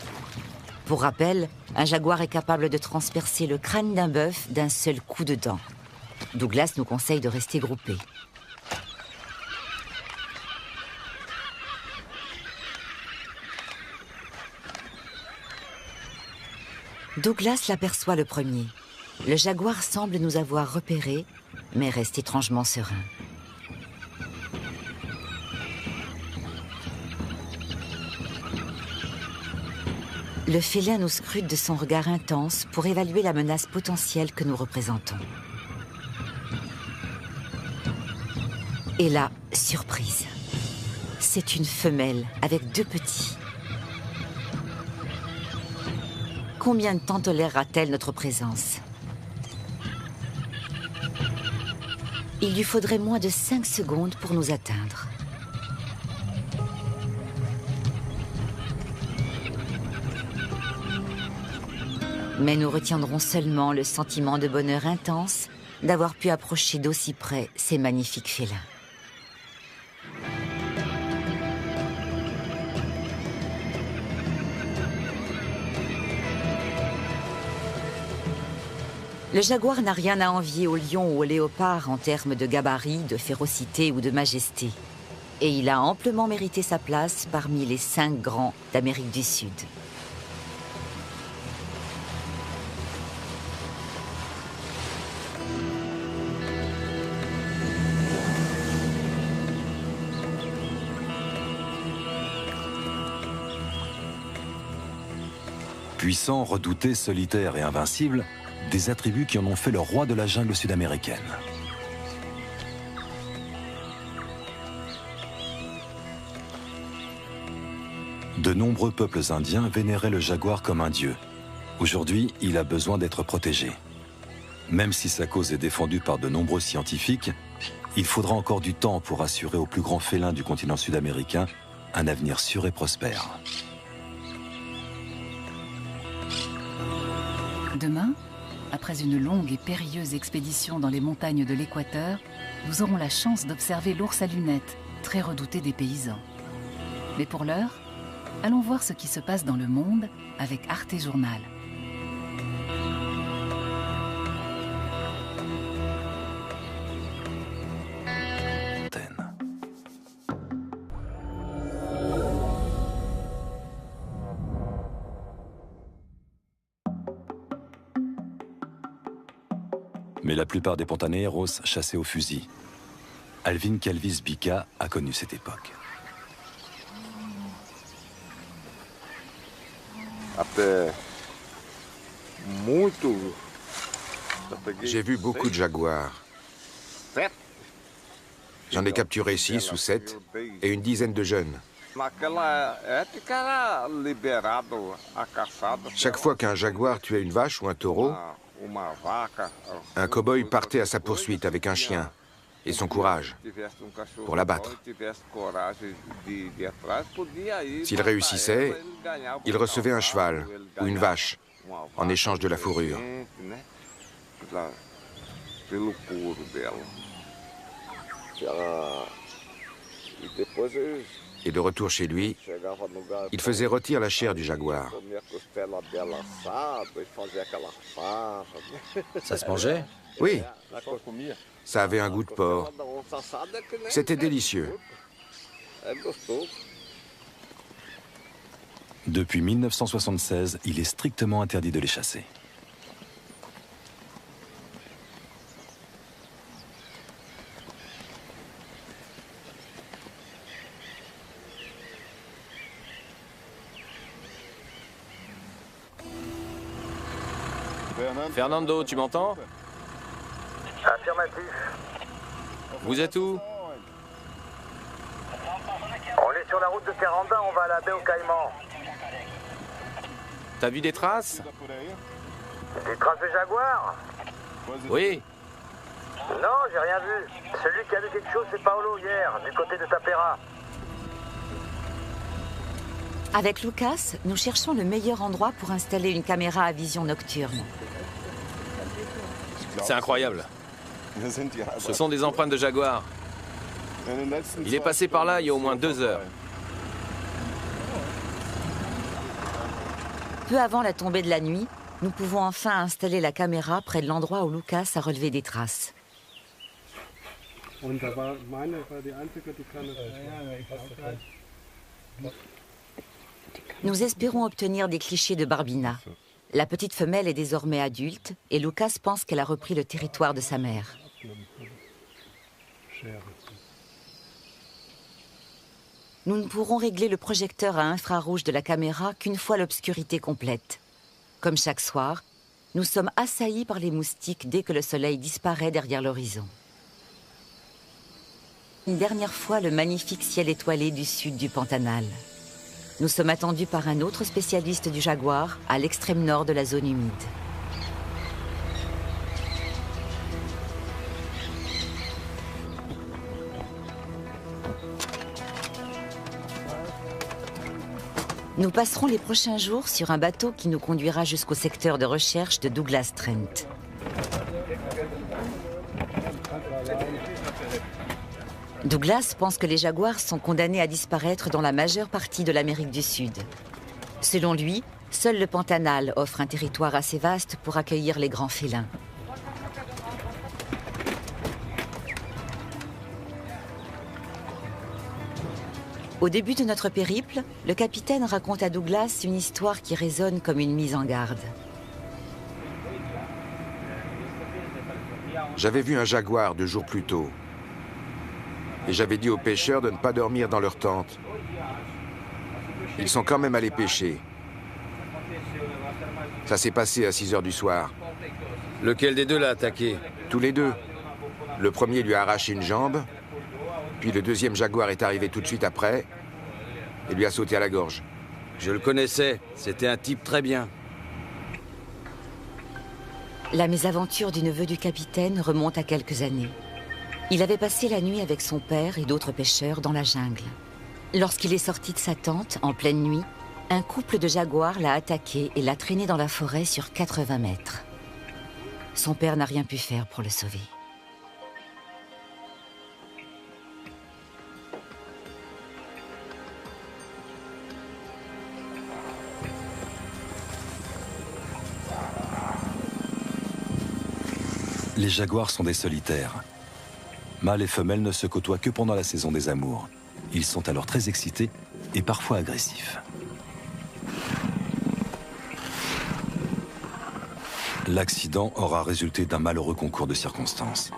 Pour rappel, un jaguar est capable de transpercer le crâne d'un bœuf d'un seul coup de dent. Douglas nous conseille de rester groupés. Douglas l'aperçoit le premier. Le jaguar semble nous avoir repérés, mais reste étrangement serein. Le félin nous scrute de son regard intense pour évaluer la menace potentielle que nous représentons. Et là, surprise. C'est une femelle avec 2 petits. Combien de temps tolérera-t-elle notre présence? il lui faudrait moins de 5 secondes pour nous atteindre. Mais nous retiendrons seulement le sentiment de bonheur intense d'avoir pu approcher d'aussi près ces magnifiques félins. Le jaguar n'a rien à envier au lion ou au léopard en termes de gabarit, de férocité ou de majesté. Et il a amplement mérité sa place parmi les 5 grands d'Amérique du Sud. Puissant, redouté, solitaire et invincible, des attributs qui en ont fait le roi de la jungle sud-américaine. De nombreux peuples indiens vénéraient le jaguar comme un dieu. Aujourd'hui, il a besoin d'être protégé. Même si sa cause est défendue par de nombreux scientifiques, il faudra encore du temps pour assurer au plus grand félin du continent sud-américain un avenir sûr et prospère. Demain, après une longue et périlleuse expédition dans les montagnes de l'Équateur, nous aurons la chance d'observer l'ours à lunettes, très redouté des paysans. Mais pour l'heure, allons voir ce qui se passe dans le monde avec Arte Journal. Mais la plupart des Pontaneros chassaient au fusil. Alvin Calvis Bica a connu cette époque. J'ai vu beaucoup de jaguars. J'en ai capturé 6 ou 7 et une dizaine de jeunes. Chaque fois qu'un jaguar tuait une vache ou un taureau, un cow-boy partait à sa poursuite avec un chien et son courage pour l'abattre. S'il réussissait, il recevait un cheval ou une vache en échange de la fourrure. Et de retour chez lui, il faisait rôtir la chair du jaguar. Ça se mangeait? Oui, ça avait un goût de porc. C'était délicieux. Depuis 1976, il est strictement interdit de les chasser. Fernando, tu m'entends? Affirmatif. Vous êtes où? On est sur la route de Caranda, on va à la baie aux Caïmans. T'as vu des traces? Des traces de jaguar? Oui. Non, j'ai rien vu. Celui qui a vu quelque chose, c'est Paolo hier, du côté de Tapera. Avec Lucas, nous cherchons le meilleur endroit pour installer une caméra à vision nocturne. C'est incroyable. Ce sont des empreintes de jaguar. Il est passé par là il y a au moins 2 heures. Peu avant la tombée de la nuit, nous pouvons enfin installer la caméra près de l'endroit où Lucas a relevé des traces. Nous espérons obtenir des clichés de Barbina. La petite femelle est désormais adulte et Lucas pense qu'elle a repris le territoire de sa mère. Nous ne pourrons régler le projecteur à infrarouge de la caméra qu'une fois l'obscurité complète. Comme chaque soir, nous sommes assaillis par les moustiques dès que le soleil disparaît derrière l'horizon. Une dernière fois, le magnifique ciel étoilé du sud du Pantanal. Nous sommes attendus par un autre spécialiste du jaguar à l'extrême nord de la zone humide. Nous passerons les prochains jours sur un bateau qui nous conduira jusqu'au secteur de recherche de Douglas Trent. Douglas pense que les jaguars sont condamnés à disparaître dans la majeure partie de l'Amérique du Sud. Selon lui, seul le Pantanal offre un territoire assez vaste pour accueillir les grands félins. Au début de notre périple, le capitaine raconte à Douglas une histoire qui résonne comme une mise en garde. J'avais vu un jaguar 2 jours plus tôt. Et j'avais dit aux pêcheurs de ne pas dormir dans leur tente. Ils sont quand même allés pêcher. Ça s'est passé à 6 heures du soir. Lequel des deux l'a attaqué? Tous les deux. Le premier lui a arraché une jambe, puis le deuxième jaguar est arrivé tout de suite après et lui a sauté à la gorge. Je le connaissais, c'était un type très bien. La mésaventure du neveu du capitaine remonte à quelques années. Il avait passé la nuit avec son père et d'autres pêcheurs dans la jungle. Lorsqu'il est sorti de sa tente, en pleine nuit, un couple de jaguars l'a attaqué et l'a traîné dans la forêt sur 80 mètres. Son père n'a rien pu faire pour le sauver. Les jaguars sont des solitaires. Mâles et femelles ne se côtoient que pendant la saison des amours. Ils sont alors très excités et parfois agressifs. L'accident aura résulté d'un malheureux concours de circonstances.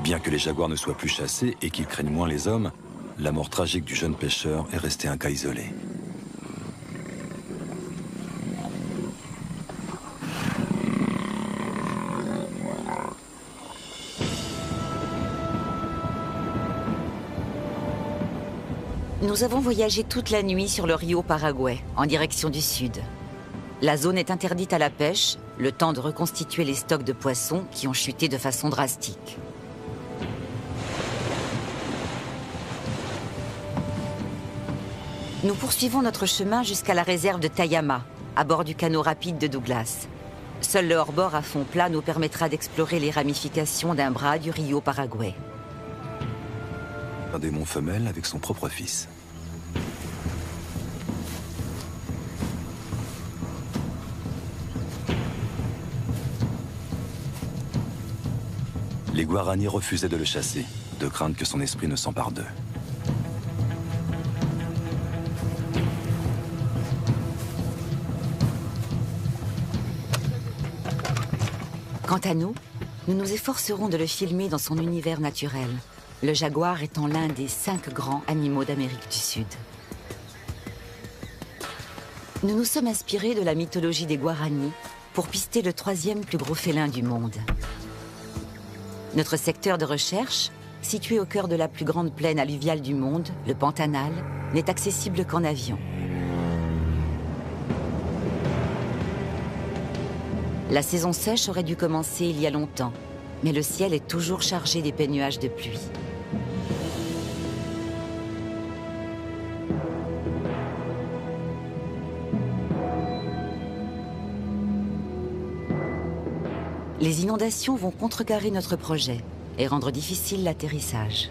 Bien que les jaguars ne soient plus chassés et qu'ils craignent moins les hommes, la mort tragique du jeune pêcheur est restée un cas isolé. Nous avons voyagé toute la nuit sur le Rio Paraguay, en direction du sud. La zone est interdite à la pêche, le temps de reconstituer les stocks de poissons qui ont chuté de façon drastique. Nous poursuivons notre chemin jusqu'à la réserve de Tayama, à bord du canot rapide de Douglas. Seul le hors-bord à fond plat nous permettra d'explorer les ramifications d'un bras du Rio Paraguay. Un démon femelle avec son propre fils. Les Guarani refusaient de le chasser, de crainte que son esprit ne s'empare d'eux. Quant à nous, nous nous efforcerons de le filmer dans son univers naturel, le jaguar étant l'un des 5 grands animaux d'Amérique du Sud. Nous nous sommes inspirés de la mythologie des Guarani pour pister le 3e plus gros félin du monde. Notre secteur de recherche, situé au cœur de la plus grande plaine alluviale du monde, le Pantanal, n'est accessible qu'en avion. La saison sèche aurait dû commencer il y a longtemps, mais le ciel est toujours chargé d'épais nuages de pluie. Les inondations vont contrecarrer notre projet et rendre difficile l'atterrissage.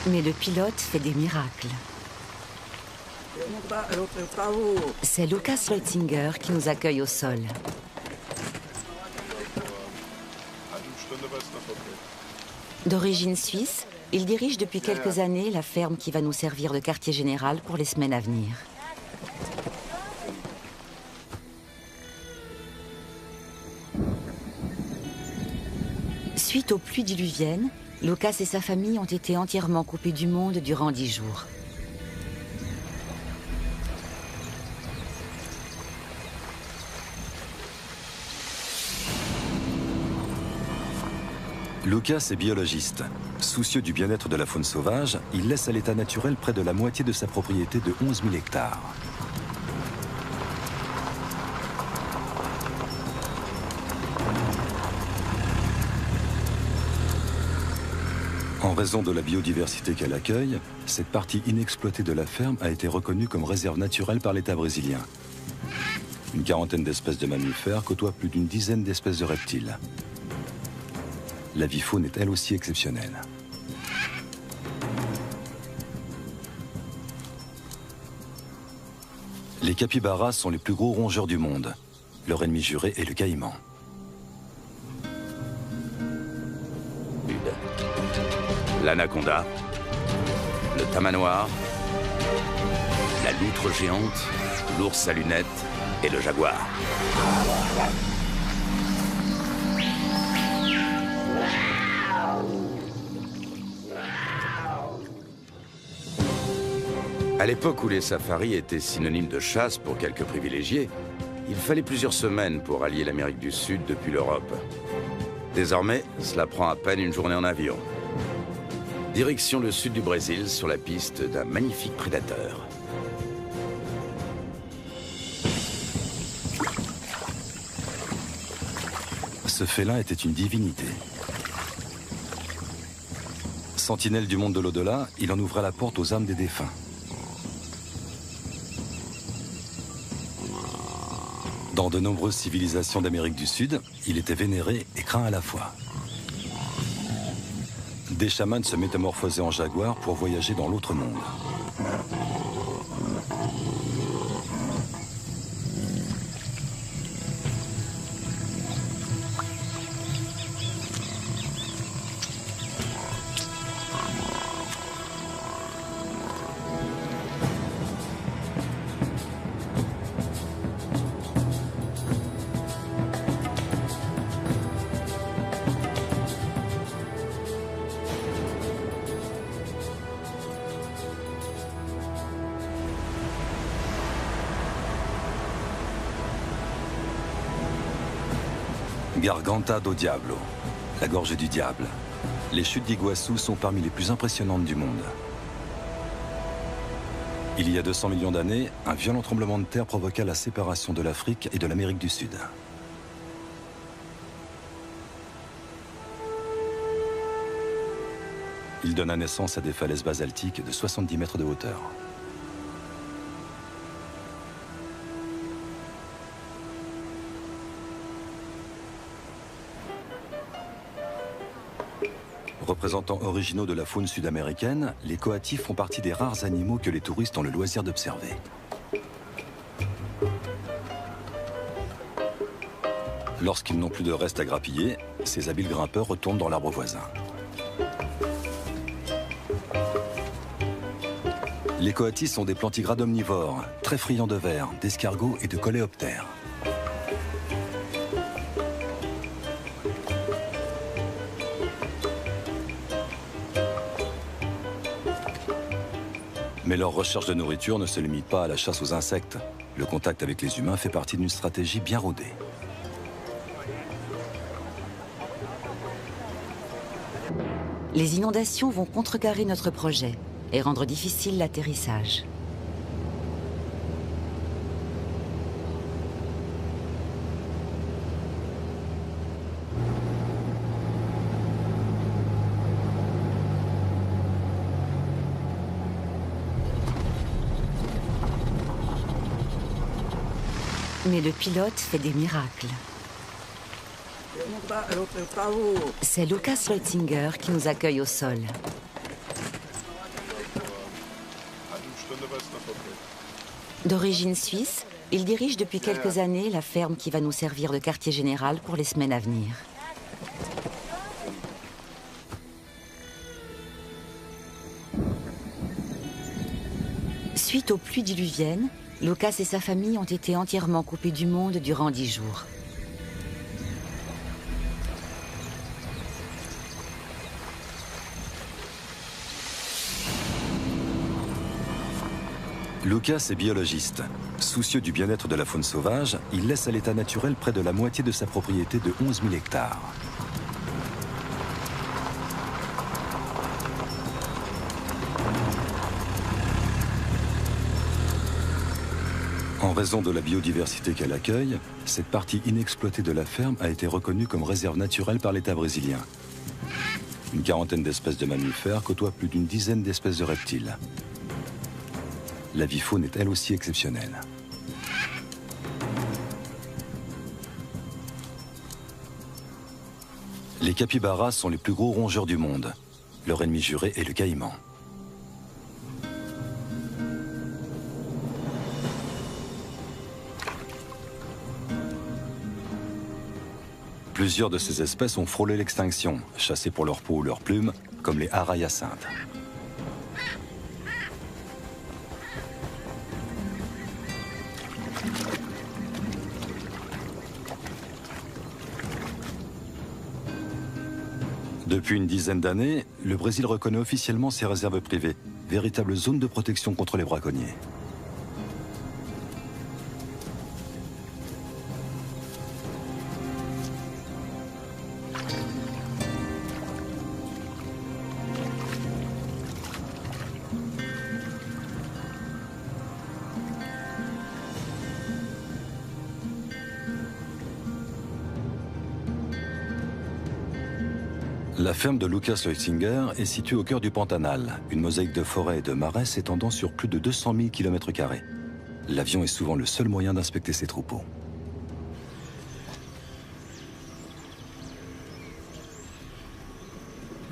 Mais le pilote fait des miracles. C'est Lucas Leutzinger qui nous accueille au sol. D'origine suisse, il dirige depuis quelques années la ferme qui va nous servir de quartier général pour les semaines à venir. Suite aux pluies diluviennes, Lucas et sa famille ont été entièrement coupés du monde durant 10 jours. Lucas est biologiste. Soucieux du bien-être de la faune sauvage, il laisse à l'état naturel près de la moitié de sa propriété de 11 000 hectares. En raison de la biodiversité qu'elle accueille, cette partie inexploitée de la ferme a été reconnue comme réserve naturelle par l'État brésilien. Une quarantaine d'espèces de mammifères côtoient plus d'une dizaine d'espèces de reptiles. La vie faune est elle aussi exceptionnelle. Les capybaras sont les plus gros rongeurs du monde. Leur ennemi juré est le caïman. L'anaconda, le tamanoir, la loutre géante, l'ours à lunettes et le jaguar. À l'époque où les safaris étaient synonymes de chasse pour quelques privilégiés, il fallait plusieurs semaines pour allier l'Amérique du Sud depuis l'Europe. Désormais, cela prend à peine une journée en avion. Direction le sud du Brésil, sur la piste d'un magnifique prédateur. Ce félin était une divinité. Sentinelle du monde de l'au-delà, il en ouvrait la porte aux âmes des défunts. Dans de nombreuses civilisations d'Amérique du Sud, il était vénéré et craint à la fois. Des chamans se métamorphosaient en jaguar pour voyager dans l'autre monde. Garganta do Diablo, la gorge du diable. Les chutes d'Iguassou sont parmi les plus impressionnantes du monde. Il y a 200 millions d'années, un violent tremblement de terre provoqua la séparation de l'Afrique et de l'Amérique du Sud. Il donna naissance à des falaises basaltiques de 70 mètres de hauteur. Représentants originaux de la faune sud-américaine, les coatis font partie des rares animaux que les touristes ont le loisir d'observer. Lorsqu'ils n'ont plus de reste à grappiller, ces habiles grimpeurs retournent dans l'arbre voisin. Les coatis sont des plantigrades omnivores, très friands de vers, d'escargots et de coléoptères. Mais leur recherche de nourriture ne se limite pas à la chasse aux insectes. Le contact avec les humains fait partie d'une stratégie bien rodée. Les inondations vont contrecarrer notre projet et rendre difficile l'atterrissage. Mais le pilote fait des miracles. C'est Lucas Reutzinger qui nous accueille au sol. D'origine suisse, il dirige depuis quelques années la ferme qui va nous servir de quartier général pour les semaines à venir. Suite aux pluies diluviennes, Lucas et sa famille ont été entièrement coupés du monde durant 10 jours. Lucas est biologiste. Soucieux du bien-être de la faune sauvage, il laisse à l'état naturel près de la moitié de sa propriété de 11 000 hectares. raison de la biodiversité qu'elle accueille, cette partie inexploitée de la ferme a été reconnue comme réserve naturelle par l'État brésilien. Une quarantaine d'espèces de mammifères côtoient plus d'une dizaine d'espèces de reptiles. La vie faune est elle aussi exceptionnelle. Les capybaras sont les plus gros rongeurs du monde. Leur ennemi juré est le caïman. Plusieurs de ces espèces ont frôlé l'extinction, chassées pour leur peau ou leurs plumes, comme les haras hyacinthes. Depuis une dizaine d'années, le Brésil reconnaît officiellement ses réserves privées, véritables zones de protection contre les braconniers. La ferme de Lucas Leutzinger est située au cœur du Pantanal, une mosaïque de forêts et de marais s'étendant sur plus de 200 000 km². L'avion est souvent le seul moyen d'inspecter ces troupeaux.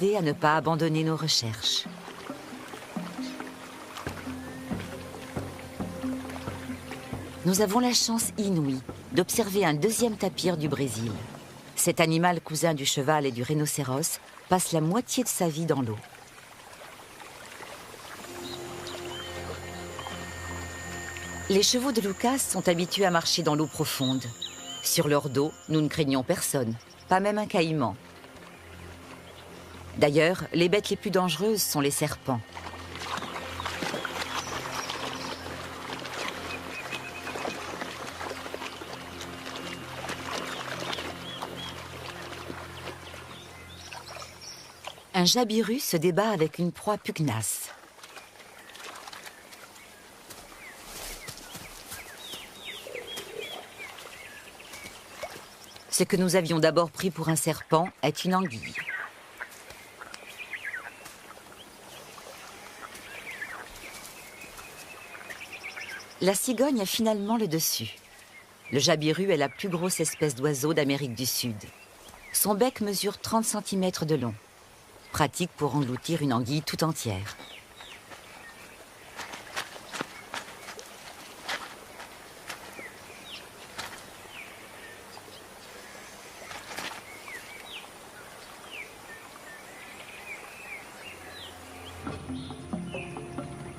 À ne pas abandonner nos recherches. Nous avons la chance inouïe d'observer un deuxième tapir du Brésil. Cet animal cousin du cheval et du rhinocéros passe la moitié de sa vie dans l'eau. Les chevaux de Lucas sont habitués à marcher dans l'eau profonde. Sur leur dos, nous ne craignons personne, pas même un caïman. D'ailleurs, les bêtes les plus dangereuses sont les serpents. Un jabiru se débat avec une proie pugnace. Ce que nous avions d'abord pris pour un serpent est une anguille. La cigogne a finalement le dessus. Le jabiru est la plus grosse espèce d'oiseau d'Amérique du Sud. Son bec mesure 30 cm de long. Pratique pour engloutir une anguille tout entière.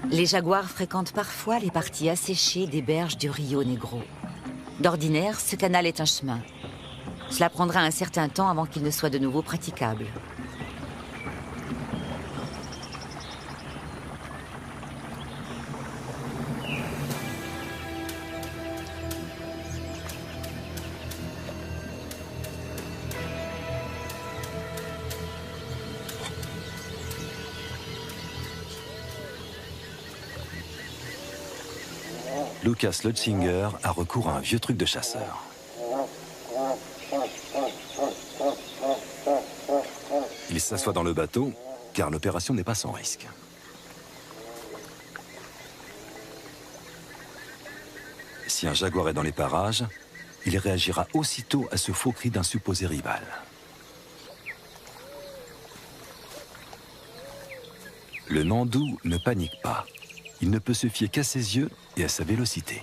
Les jaguars fréquentent parfois les parties asséchées des berges du Rio Negro. D'ordinaire, ce canal est un chemin. Cela prendra un certain temps avant qu'il ne soit de nouveau praticable. Lucas Leutzinger a recours à un vieux truc de chasseur. Il s'assoit dans le bateau, car l'opération n'est pas sans risque. Si un jaguar est dans les parages, il réagira aussitôt à ce faux cri d'un supposé rival. Le nandou ne panique pas. Il ne peut se fier qu'à ses yeux et à sa vélocité.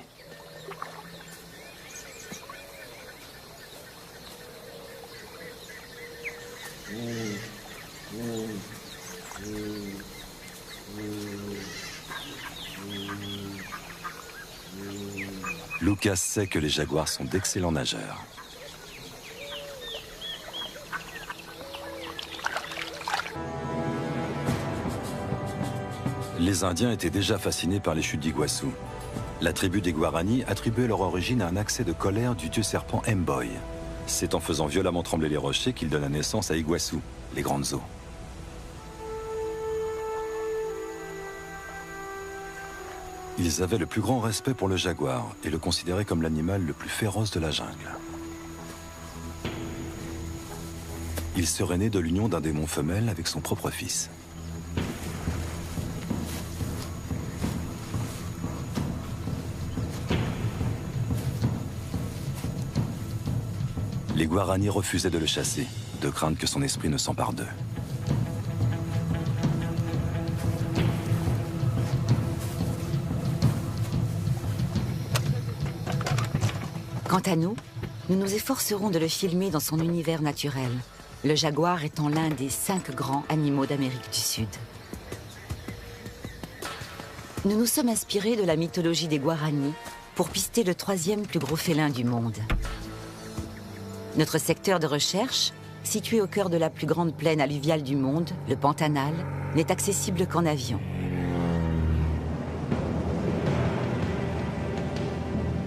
Lucas sait que les jaguars sont d'excellents nageurs. Les Indiens étaient déjà fascinés par les chutes d'Iguassou. La tribu des Guarani attribuait leur origine à un accès de colère du dieu serpent M'Boy. C'est en faisant violemment trembler les rochers qu'il donna naissance à Iguassou, les grandes eaux. Ils avaient le plus grand respect pour le jaguar et le considéraient comme l'animal le plus féroce de la jungle. Il serait né de l'union d'un démon femelle avec son propre fils. Les Guaranis refusaient de le chasser, de crainte que son esprit ne s'empare d'eux. Quant à nous, nous nous efforcerons de le filmer dans son univers naturel, le jaguar étant l'un des 5 grands animaux d'Amérique du Sud. Nous nous sommes inspirés de la mythologie des Guaranis pour pister le 3e plus gros félin du monde. Notre secteur de recherche, situé au cœur de la plus grande plaine alluviale du monde, le Pantanal, n'est accessible qu'en avion.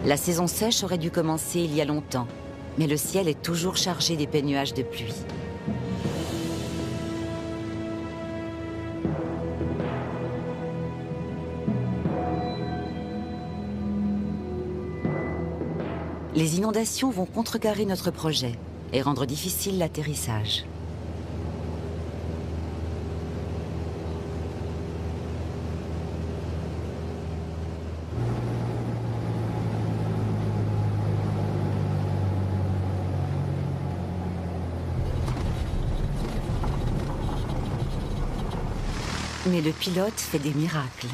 La saison sèche aurait dû commencer il y a longtemps, mais le ciel est toujours chargé d'épais nuages de pluie. Les inondations vont contrecarrer notre projet et rendre difficile l'atterrissage. Mais le pilote fait des miracles.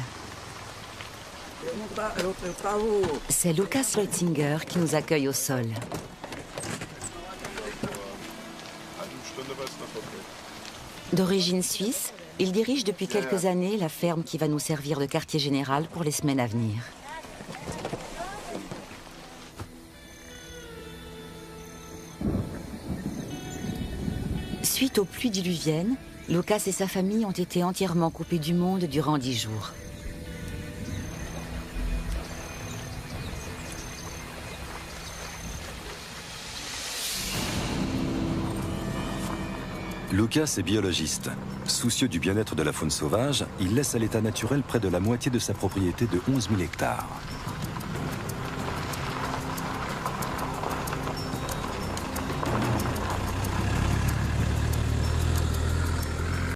C'est Lucas Reutzinger qui nous accueille au sol. D'origine suisse, il dirige depuis quelques années la ferme qui va nous servir de quartier général pour les semaines à venir. Suite aux pluies diluviennes, Lucas et sa famille ont été entièrement coupés du monde durant 10 jours. Lucas est biologiste. Soucieux du bien-être de la faune sauvage, il laisse à l'état naturel près de la moitié de sa propriété de 11 000 hectares.